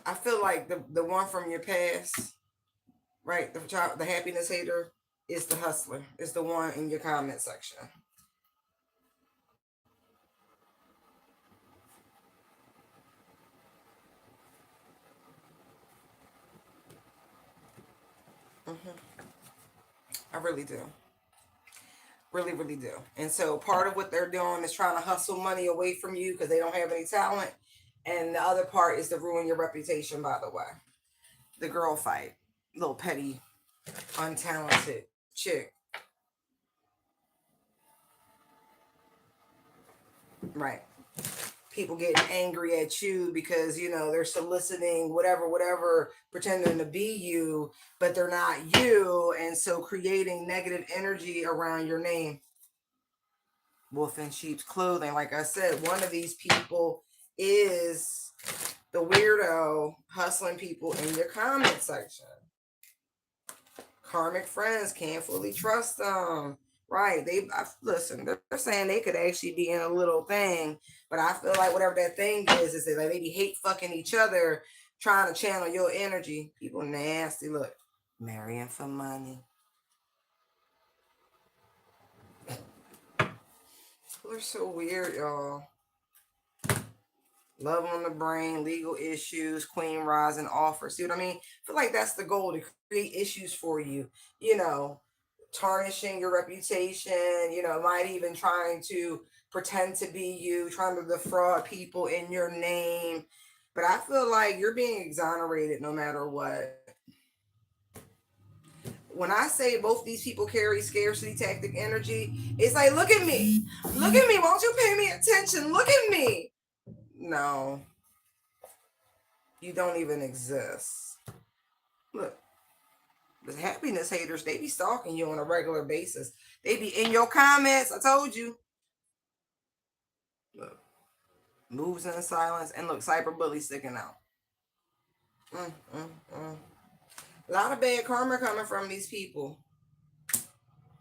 I feel like the one from your past, right? The happiness hater is the hustler. Is the one in your comment section. Hmm. I really do. Really, really do. And so part of what they're doing is trying to hustle money away from you because they don't have any talent. And the other part is to ruin your reputation, by the way. The girl fight. Little petty, untalented chick. Right. People getting angry at you because, they're soliciting whatever, pretending to be you, but they're not you. And so creating negative energy around your name. Wolf in sheep's clothing. Like I said, one of these people is the weirdo hustling people in your comment section. Karmic friends, can't fully trust them. Right? Listen. They're saying they could actually be in a little thing, but I feel like whatever that thing is that like they be hate fucking each other, trying to channel your energy. People nasty. Look, marrying for money. People are so weird, y'all. Love on the brain, legal issues, queen rising offer. See what I mean? I feel like that's the goal, to create issues for you. You know, tarnishing your reputation. Might even trying to pretend to be you, trying to defraud people in your name. But I feel like you're being exonerated no matter what. When I say both these people carry scarcity tactic energy, it's like, look at me. Look at me. Won't you pay me attention? Look at me. No, you don't even exist. Look, the happiness haters, they be stalking you on a regular basis. They be in your comments. I told you. Look, moves in silence. And look, cyberbully sticking out. Mm, mm, mm. A lot of bad karma coming from these people.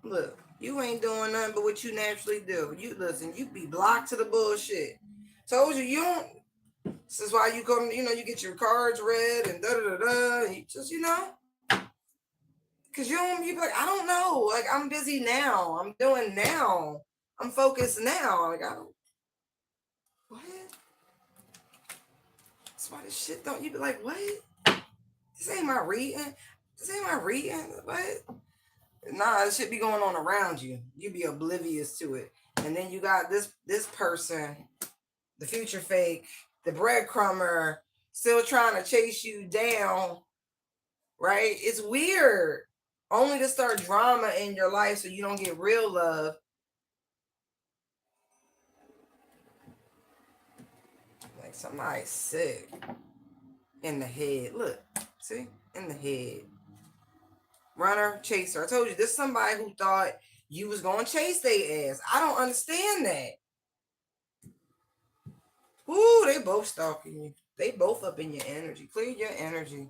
Look, you ain't doing nothing but what you naturally do. You listen, you be blocked to the bullshit. Told you, you don't. This is why you come, you get your cards read and da da da da. And you just, because you be like, I don't know. Like, I'm busy now. I'm doing now. I'm focused now. Like, I don't. What? That's why this shit don't. You be like, what? This ain't my reading. This ain't my reading. What? Nah, it should be going on around you. You be oblivious to it. And then you got this person, the future fake, the breadcrumber, still trying to chase you down, right? It's weird. Only to start drama in your life so you don't get real love. Like somebody's sick in the head. Look, see? In the head. Runner, chaser. I told you, this is somebody who thought you was going to chase their ass. I don't understand that. Ooh, they both stalking you. They both up in your energy. Clear your energy.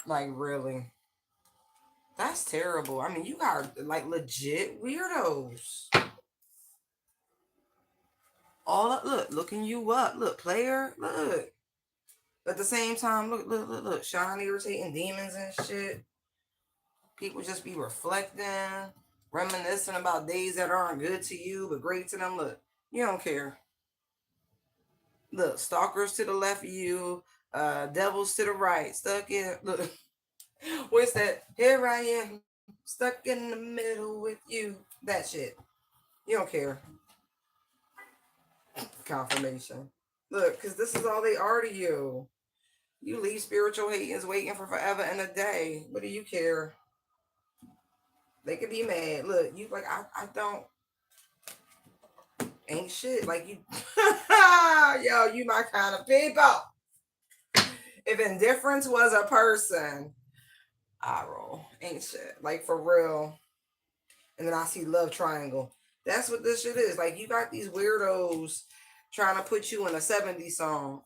Like, really. That's terrible. I mean, you got like legit weirdos. All up, look, looking you up. Look, player, look. But at the same time, look. Shiny, irritating demons and shit. People just be reflecting, reminiscing about days that aren't good to you, but great to them. Look, you don't care. Look, stalkers to the left of you, devils to the right, stuck in. Look, what's that? Here I am, stuck in the middle with you. That shit. You don't care. Confirmation. Look, because this is all they are to you. You leave spiritual haters waiting for forever and a day. What do you care? They could be mad. Look, you like, I don't, ain't shit. Like you, yo, you my kind of people. If indifference was a person, I roll. Ain't shit. Like for real. And then I see love triangle. That's what this shit is. Like you got these weirdos trying to put you in a 70s song.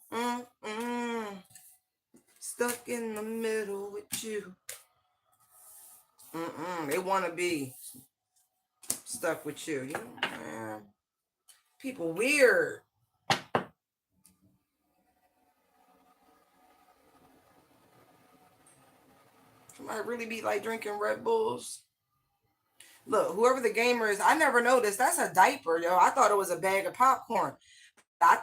Stuck in the middle with you. They want to be stuck with you. You know, man. People weird. Somebody really be like drinking Red Bulls. Look, whoever the gamer is, I never noticed. That's a diaper, yo. I thought it was a bag of popcorn.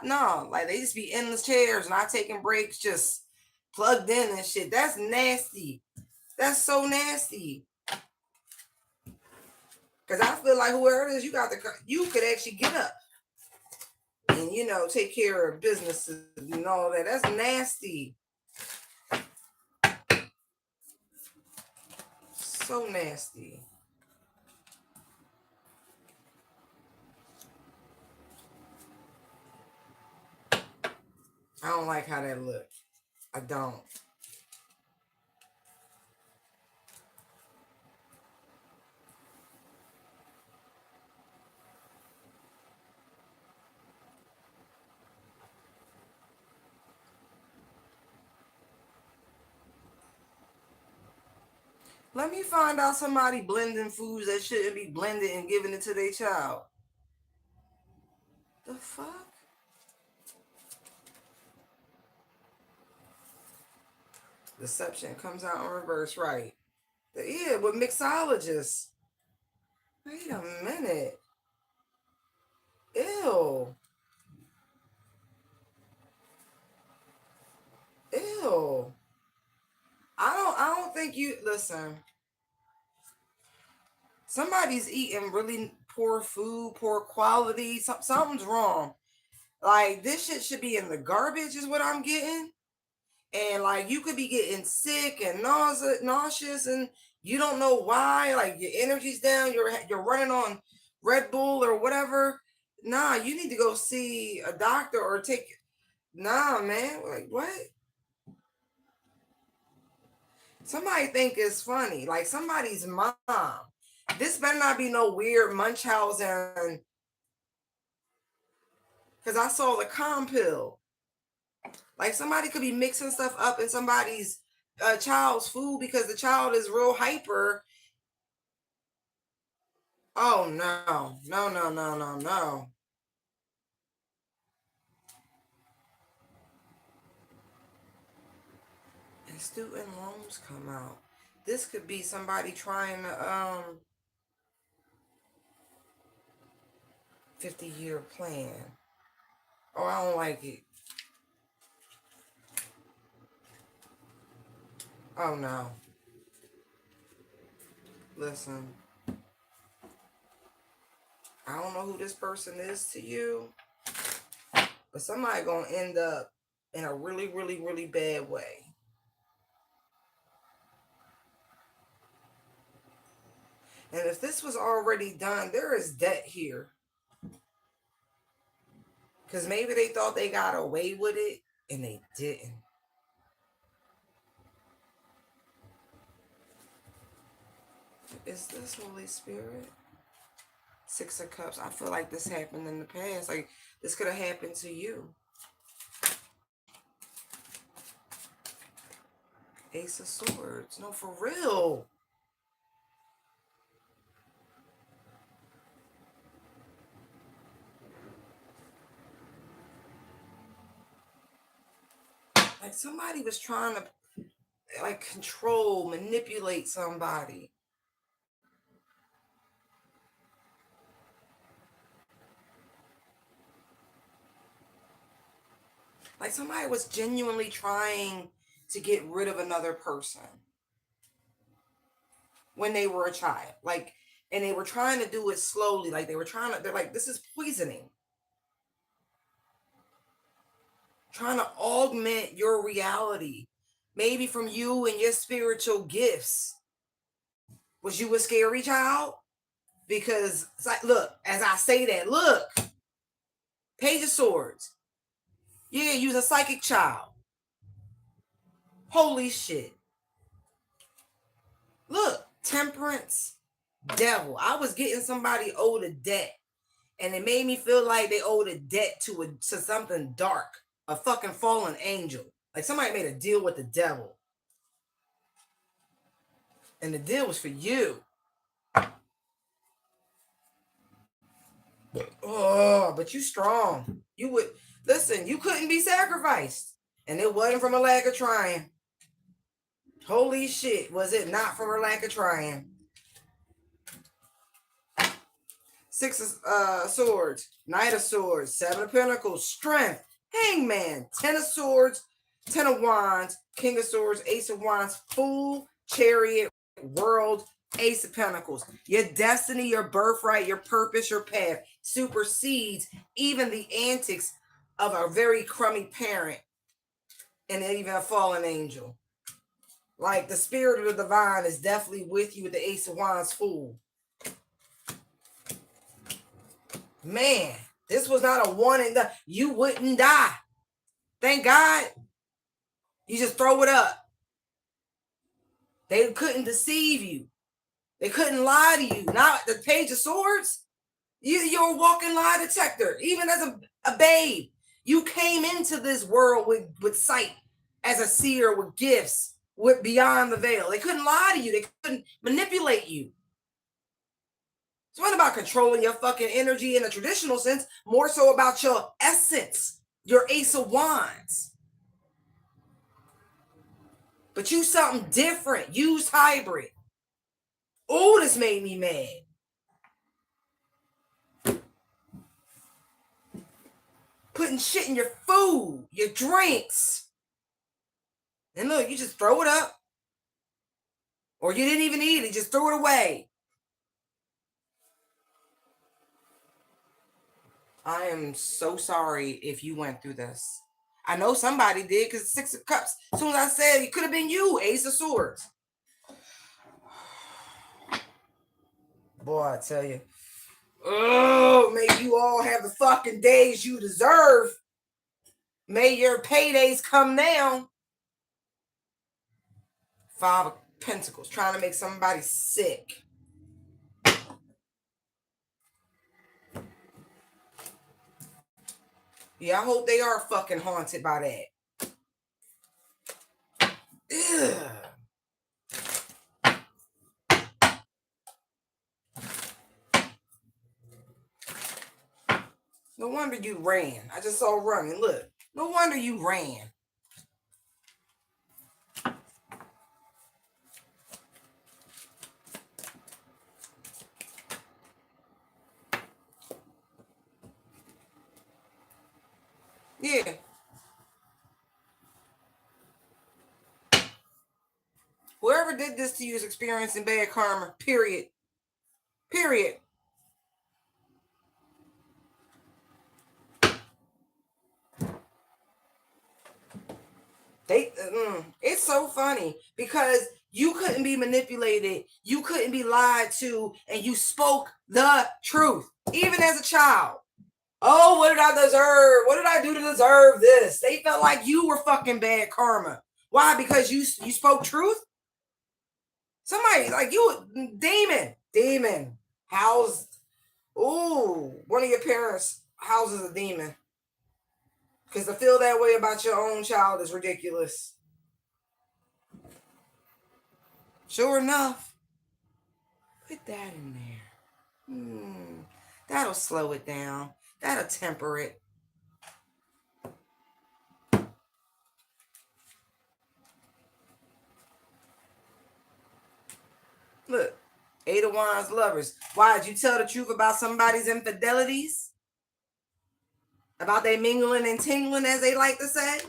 No, like they just be endless chairs, not taking breaks, just plugged in and shit. That's nasty. That's so nasty. Cause I feel like whoever it is, you could actually get up and take care of businesses and all that. That's nasty. So nasty. I don't like how that looks. I don't. Let me find out somebody blending foods that shouldn't be blended and giving it to their child. The fuck? Deception comes out in reverse, right? Yeah, with mixologists. Wait a minute. Ew. Ew. I don't think you listen. Somebody's eating really poor food, poor quality. Something's wrong. Like this shit should be in the garbage, is what I'm getting. And like you could be getting sick and nauseous, and you don't know why. Like your energy's down. You're running on Red Bull or whatever. Nah, you need to go see a doctor or take. Nah, man. Like what? Somebody think it's funny. Like somebody's mom. This better not be no weird Munchausen. Because I saw the calm pill. Like somebody could be mixing stuff up in somebody's child's food because the child is real hyper. Oh no, no, no, no, no, no. And student loans come out. This could be somebody trying to 50-year plan. Oh, I don't like it. Oh no. Listen. I don't know who this person is to you, but somebody gonna end up in a really, really, really bad way. And if this was already done, there is debt here. Because maybe they thought they got away with it and they didn't. Is this Holy Spirit? Six of Cups. I feel like this happened in the past. Like this could have happened to you. Ace of Swords. No, for real. Like somebody was trying to like control, manipulate somebody. Like somebody was genuinely trying to get rid of another person when they were a child. Like, and they were trying to do it slowly. Like they're like, this is poisoning. Trying to augment your reality. Maybe from you and your spiritual gifts. Was you a scary child? Because it's like, look, as I say that, look, Page of Swords. Yeah, you was a psychic child. Holy shit. Look, Temperance, Devil. I was getting somebody owed a debt, and it made me feel like they owed a debt to something dark, a fucking fallen angel. Like somebody made a deal with the devil. And the deal was for you. Oh, but you strong. You would listen, you couldn't be sacrificed. And it wasn't from a lack of trying. Holy shit, was it not from a lack of trying? Six of swords, Knight of Swords, Seven of Pentacles, Strength, Hangman, Ten of Swords, Ten of Wands, King of Swords, Ace of Wands, Fool, Chariot, World, Ace of Pentacles. Your destiny, your birthright, your purpose, your path supersedes even the antics of a very crummy parent and even a fallen angel. Like the spirit of the divine is definitely with you with the Ace of Wands, Fool. Man, this was not a one and done. You wouldn't die. Thank God. You just throw it up. They couldn't deceive you. They couldn't lie to you. Not the Page of Swords. You're a walking lie detector. Even as a babe, you came into this world with sight as a seer with gifts, with beyond the veil. They couldn't lie to you. They couldn't manipulate you. It's not about controlling your fucking energy in a traditional sense, more so about your essence, your Ace of Wands. But you something different. Used hybrid. Oh, this made me mad. Putting shit in your food, your drinks. And look, you just throw it up. Or you didn't even eat it, just threw it away. I am so sorry if you went through this. I know somebody did because Six of Cups. As soon as I said it could have been you, Ace of Swords. Boy, I tell you. Oh, may you all have the fucking days you deserve. May your paydays come now. Five of Pentacles, trying to make somebody sick. Yeah, I hope they are fucking haunted by that. Ugh. No wonder you ran. I just saw running. Look, no wonder you ran. Yeah. Whoever did this to you is experiencing bad karma. Period. Period. It's so funny because you couldn't be manipulated, you couldn't be lied to, and you spoke the truth, even as a child. Oh, what did I deserve? What did I do to deserve this? They felt like you were fucking bad karma. Why? Because you spoke truth? Somebody like you, demon, housed. Ooh, one of your parents houses a demon. Because to feel that way about your own child is ridiculous. Sure enough, put that in there. That'll slow it down. That'll temper it. Look, Eight of Wands lovers. Why did you tell the truth about somebody's infidelities? About they mingling and tingling, as they like to say?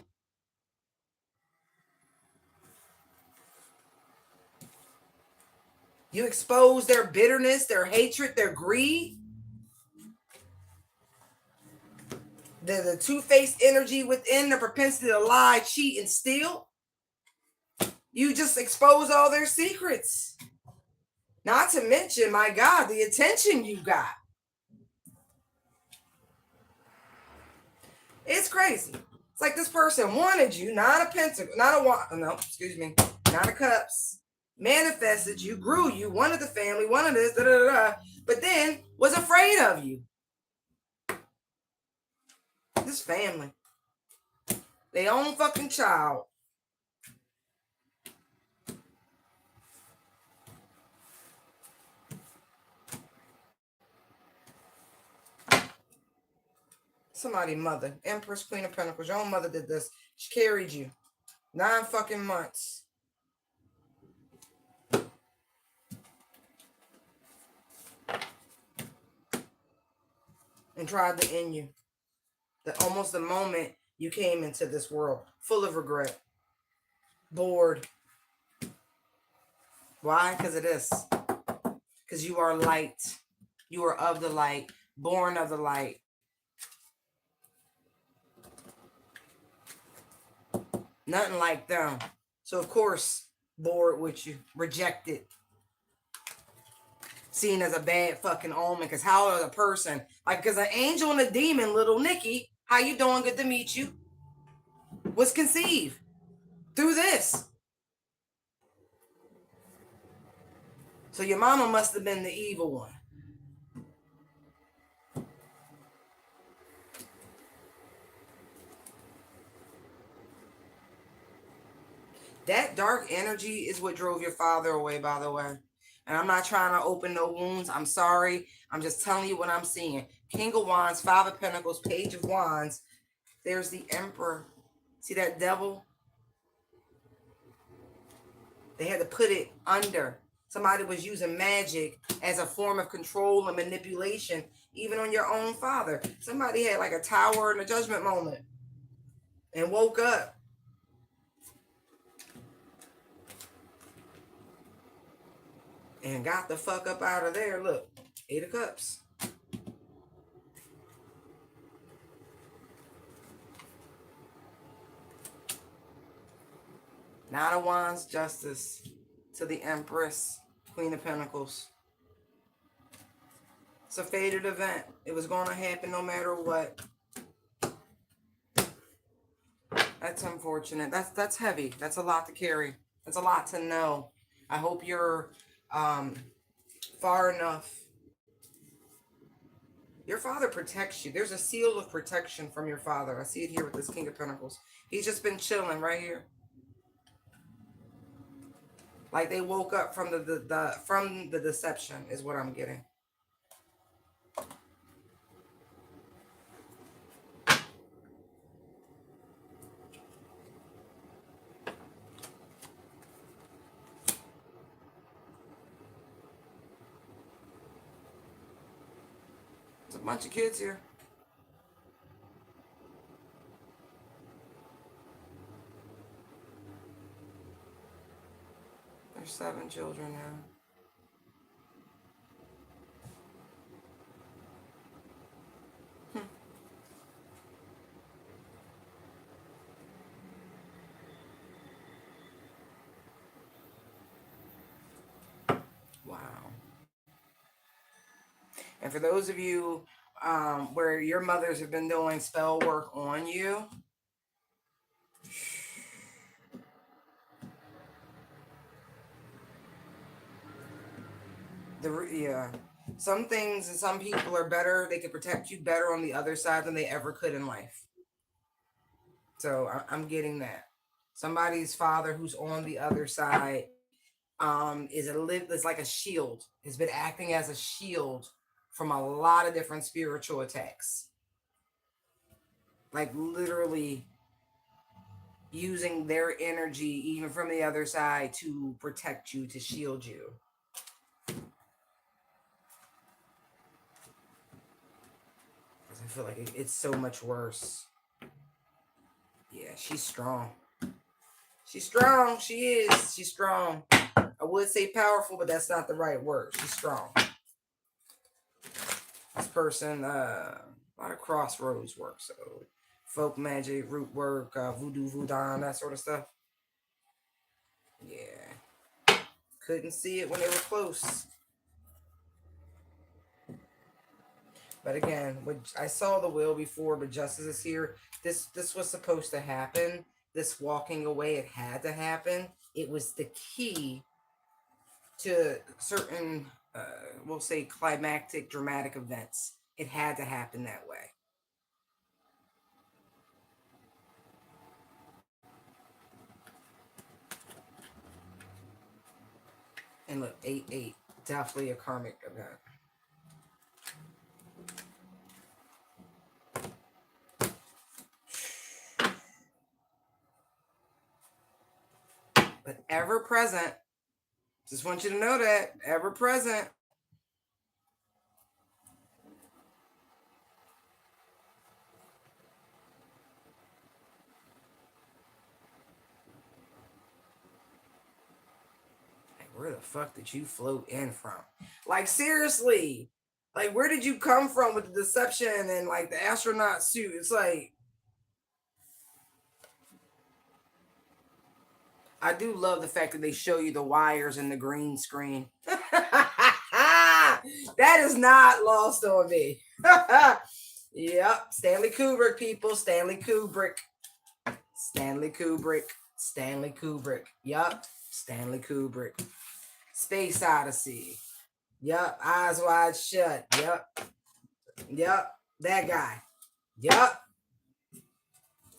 You expose their bitterness, their hatred, their greed. The two-faced energy within, the propensity to lie, cheat, and steal. You just expose all their secrets. Not to mention, my God, the attention you got. It's crazy. It's like this person wanted you, not a pentacle, not a cups. Manifested you, grew you, wanted the family, wanted this, but then was afraid of you. This family. Their own fucking child. Somebody mother. Empress, Queen of Pentacles. Your own mother did this. She carried you. 9 fucking months. And tried to end you. Almost the moment you came into this world. Full of regret. Bored. Why? Because of this. Because you are light. You are of the light. Born of the light. Nothing like them. So, of course, bored with you. Rejected. Seen as a bad fucking omen. Because how is a person, like, because an angel and a demon, little Nikki, how you doing? Good to meet you. Was conceived through this. So your mama must have been the evil one. That dark energy is what drove your father away, by the way. And I'm not trying to open no wounds. I'm sorry. I'm just telling you what I'm seeing. King of Wands, 5 of Pentacles, Page of Wands. There's the Emperor. See that devil? They had to put it under. Somebody was using magic as a form of control and manipulation, even on your own father. Somebody had like a tower and a judgment moment and woke up. And got the fuck up out of there. Look, 8 of Cups. Nine of Wands, Justice to the Empress, Queen of Pentacles. It's a fated event. It was going to happen no matter what. That's unfortunate. That's heavy. That's a lot to carry. That's a lot to know. I hope you're far enough. Your father protects you. There's a seal of protection from your father. I see it here with this King of Pentacles. He's just been chilling right here. Like they woke up from the deception is what I'm getting. There's a bunch of kids here. There's 7 children now. Wow. And for those of you where your mothers have been doing spell work on you, some things and some people are better. They can protect you better on the other side than they ever could in life. So I'm getting that. Somebody's father who's on the other side is like a shield. Has been acting as a shield from a lot of different spiritual attacks. Like literally using their energy even from the other side to protect you, to shield you. I feel like it's so much worse. Yeah, she's strong. She's strong. She is. She's strong. I would say powerful, but that's not the right word. She's strong. This person, a lot of crossroads work. So folk magic, root work, voodoo, voodoo, that sort of stuff. Yeah. Couldn't see it when they were close. But again, I saw the will before, but justice is here. This was supposed to happen. This walking away, it had to happen. It was the key to certain, we'll say, climactic, dramatic events. It had to happen that way. And look, 8-8, definitely a karmic event. But ever present. Just want you to know that. Ever present. Like, where the fuck did you float in from? Like, seriously. Like, where did you come from with the deception and like the astronaut suit? It's like, I do love the fact that they show you the wires and the green screen. That is not lost on me. Yep. Stanley Kubrick, people. Stanley Kubrick. Stanley Kubrick. Stanley Kubrick. Yep. Stanley Kubrick. Space Odyssey. Yep. Eyes Wide Shut. Yep. Yep. That guy. Yep.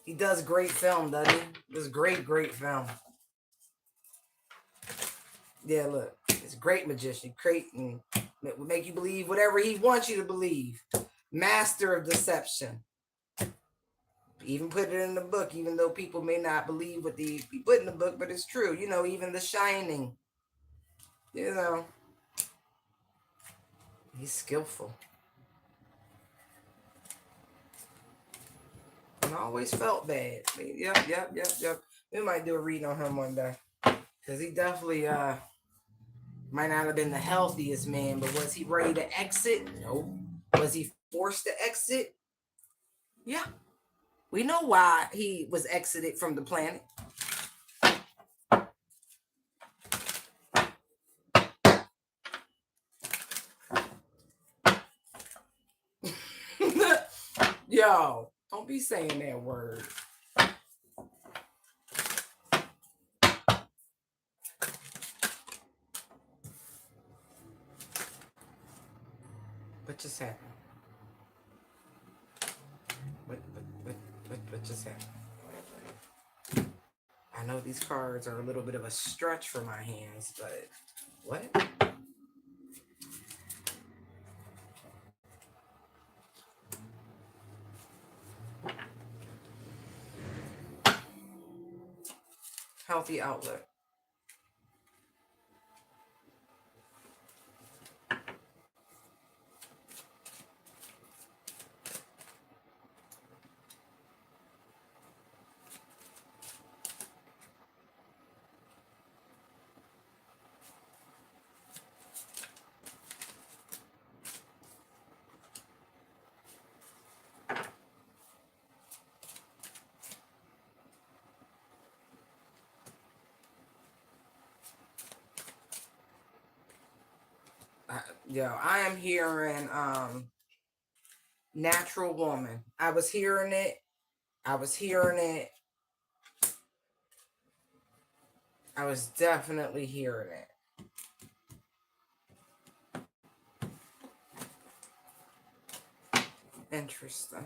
He does great film, doesn't he? Does great film. Yeah, look. He's a great magician. Great and will make you believe whatever he wants you to believe. Master of deception. Even put it in the book, even though people may not believe what he put in the book, but it's true. You know, even The Shining. You know, he's skillful. And I always felt bad. Yep. We might do a read on him one day. Because he definitely might not have been the healthiest man, but was he ready to exit? Nope. Was he forced to exit? Yeah. We know why he was exited from the planet. Yo, don't be saying that word. What just happened? What just happened? I know these cards are a little bit of a stretch for my hands, but what? Healthy outlet. I am hearing natural woman. I was hearing it. I was definitely hearing it. Interesting.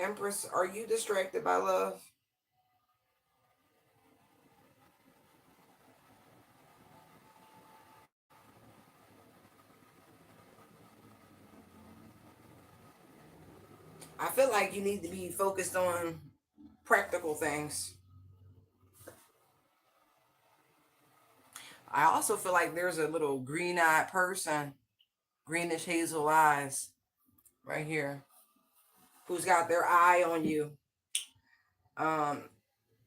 Empress, are you distracted by love? I feel like you need to be focused on practical things. I also feel like there's a little green-eyed person, greenish hazel eyes, right here, who's got their eye on you.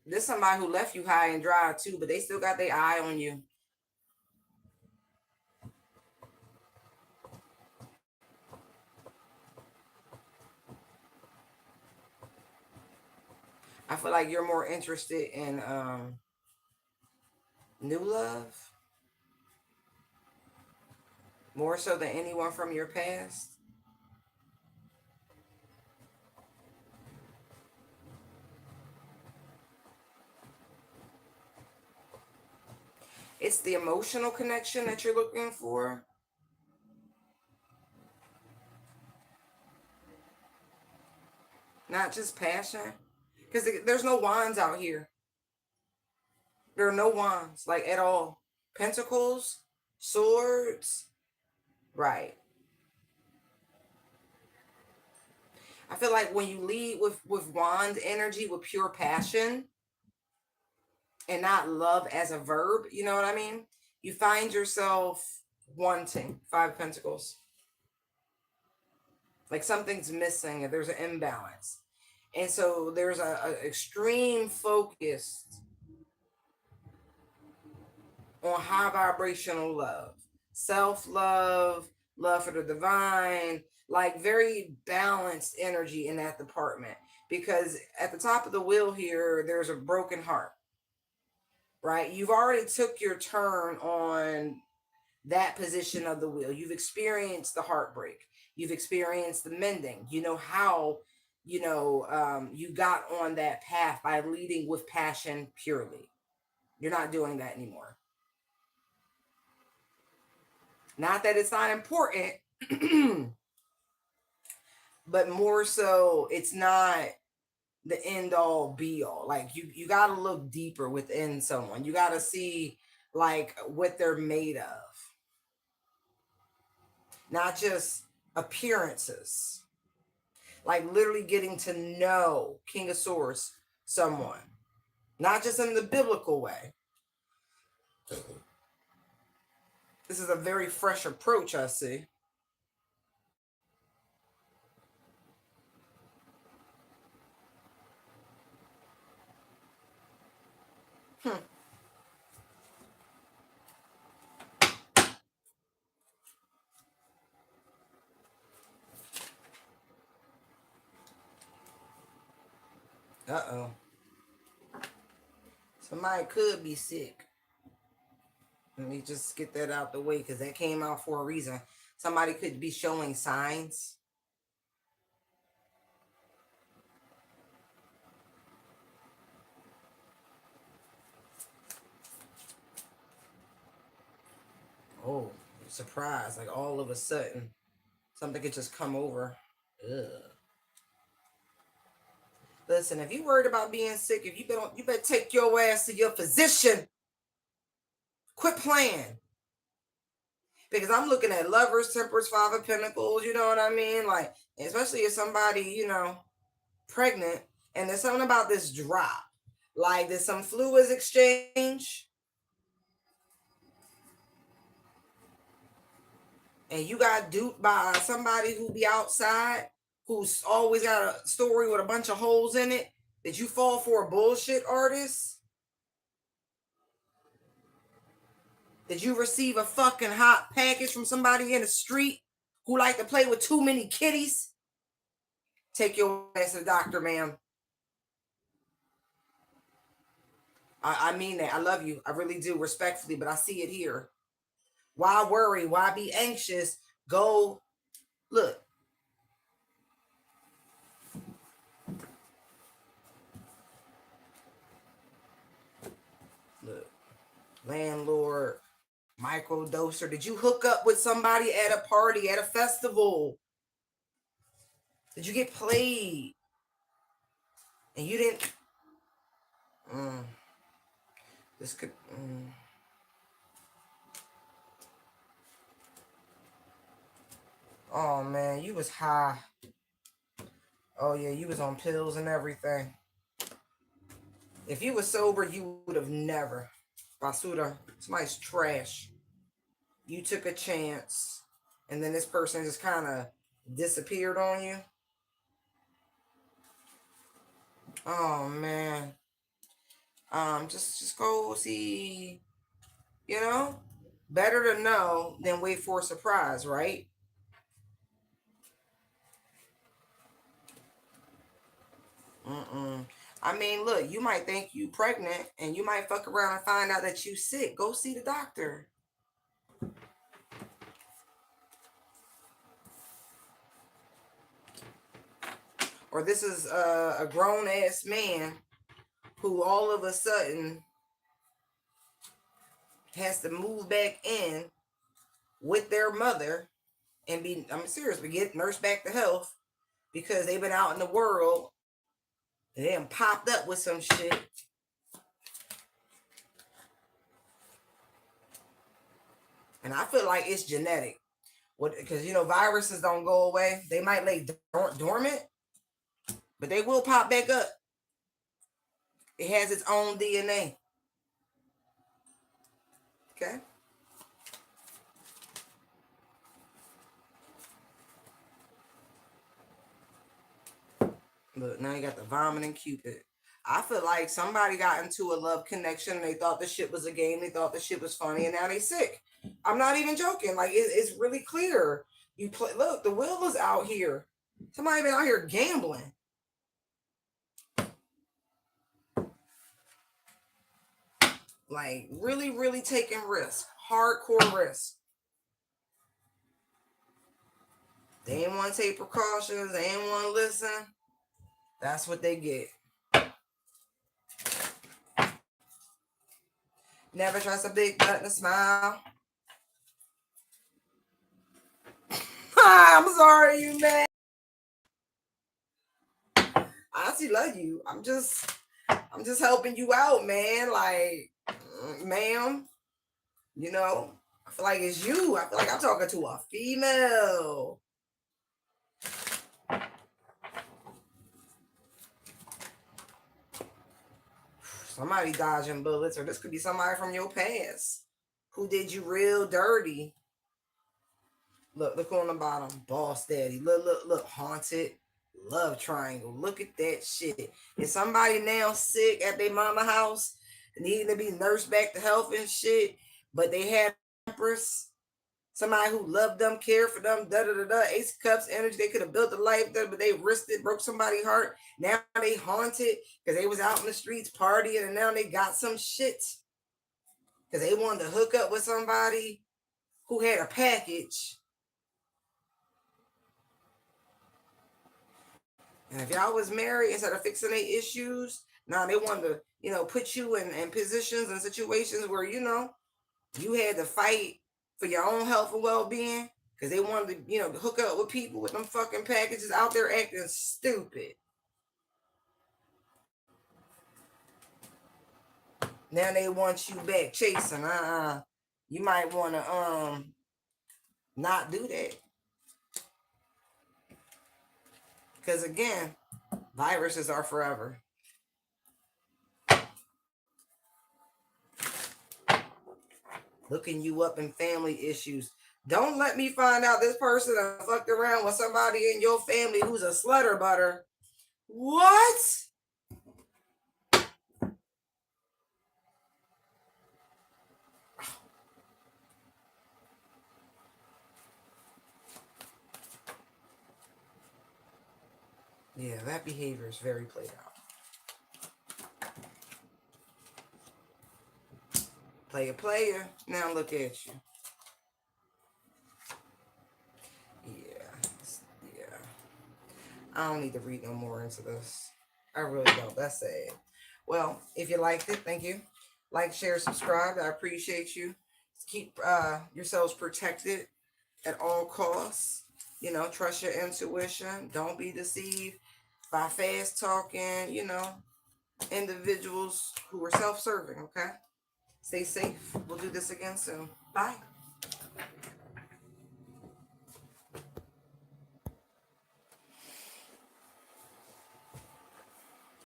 There's somebody who left you high and dry too, but they still got their eye on you. I feel like you're more interested in new love, more so than anyone from your past. It's the emotional connection that you're looking for. Not just passion. Because there's no wands out here. There are no wands, like, at all. Pentacles, swords. Right. I feel like when you lead with wand energy, with pure passion, and not love as a verb, you know what I mean? You find yourself wanting. Five of Pentacles. Like something's missing, and there's an imbalance. And so there's a extreme focus on high vibrational love, self-love, love for the divine, like very balanced energy in that department. Because at the top of the wheel here, there's a broken heart, right? You've already took your turn on that position of the wheel. You've experienced the heartbreak. You've experienced the mending. You know how, you got on that path by leading with passion purely. You're not doing that anymore. Not that it's not important, but more so it's not the end all be all. Like you got to look deeper within someone. You got to see like what they're made of. Not just appearances. Like literally getting to know King of Swords someone. Not just in the biblical way. This is a very fresh approach, I see. Hmm. Uh-oh. Somebody could be sick. Let me just get that out the way because that came out for a reason. Somebody could be showing signs. Oh, surprise. Like all of a sudden, something could just come over. Ugh. Listen, if you worried about being sick, if you better take your ass to your physician. Quit playing. Because I'm looking at lovers, tempers, five of pentacles, you know what I mean? Like, especially if somebody, pregnant, and there's something about this drop. Like, there's some fluids exchange, and you got duped by somebody who be outside, who's always got a story with a bunch of holes in it. Did you fall for a bullshit artist? Did you receive a fucking hot package from somebody in the street who like to play with too many kitties? Take your ass to the doctor, ma'am. I mean that. I love you. I really do, respectfully, but I see it here. Why worry? Why be anxious? Go look. Look. Landlord, microdoser. Did you hook up with somebody at a party, at a festival? Did you get played? And you didn't. This could. Oh man, you was high. Oh yeah, you was on pills and everything. If you was sober, you would have never. Basura, somebody's trash. You took a chance, and then this person just kind of disappeared on you. Oh man. Just go see. You know, better to know than wait for a surprise, right? I mean, look, you might think you pregnant, and you might fuck around and find out that you sick. Go see the doctor. Or this is a grown ass man who all of a sudden has to move back in with their mother and be, I'm serious, but get nursed back to health because they've been out in the world They done popped up with some shit. And I feel like it's genetic. Because, you know, viruses don't go away. They might lay dormant, but they will pop back up. It has its own DNA. Okay? Look, now you got the vomiting Cupid. I feel like somebody got into a love connection and they thought the shit was a game. They thought the shit was funny, and now they sick. I'm not even joking. Like, it's really clear. You play. Look, the will is out here. Somebody been out here gambling. Like, really, really taking risks. Hardcore risks. They didn't want to take precautions. They didn't want to listen. That's what they get. Never trust a big butt and a smile. I'm sorry, you man. I honestly love you. I'm just helping you out, man. Like, ma'am, you know, I feel like it's you. I feel like I'm talking to a female. Somebody dodging bullets, or this could be somebody from your past who did you real dirty. Look on the bottom. Boss daddy. Look. Haunted love triangle. Look at that shit. Is somebody now sick at their mama house, needing to be nursed back to health and shit, but they had empress, somebody who loved them, cared for them, Ace of Cups energy. They could have built a life there, but they risked it, broke somebody's heart. Now they haunted because they was out in the streets partying, and now they got some shit because they wanted to hook up with somebody who had a package. And if y'all was married, instead of fixing their issues, now they wanted to, you know, put you in positions and situations where, you know, you had to fight for your own health and well-being because they wanted to, you know, hook up with people with them fucking packages out there acting stupid. Now they want you back chasing. You might want to not do that. Because again, viruses are forever. Looking you up in family issues. Don't let me find out this person fucked around with somebody in your family who's a slutter butter. What? Yeah, that behavior is very played out. Player. Now look at you. Yeah. I don't need to read no more into this. I really don't. That's sad. Well, if you liked it, thank you. Like, share, subscribe. I appreciate you. Keep yourselves protected at all costs. You know, trust your intuition. Don't be deceived by fast talking, you know, individuals who are self-serving, okay? Stay safe. We'll do this again soon. Bye.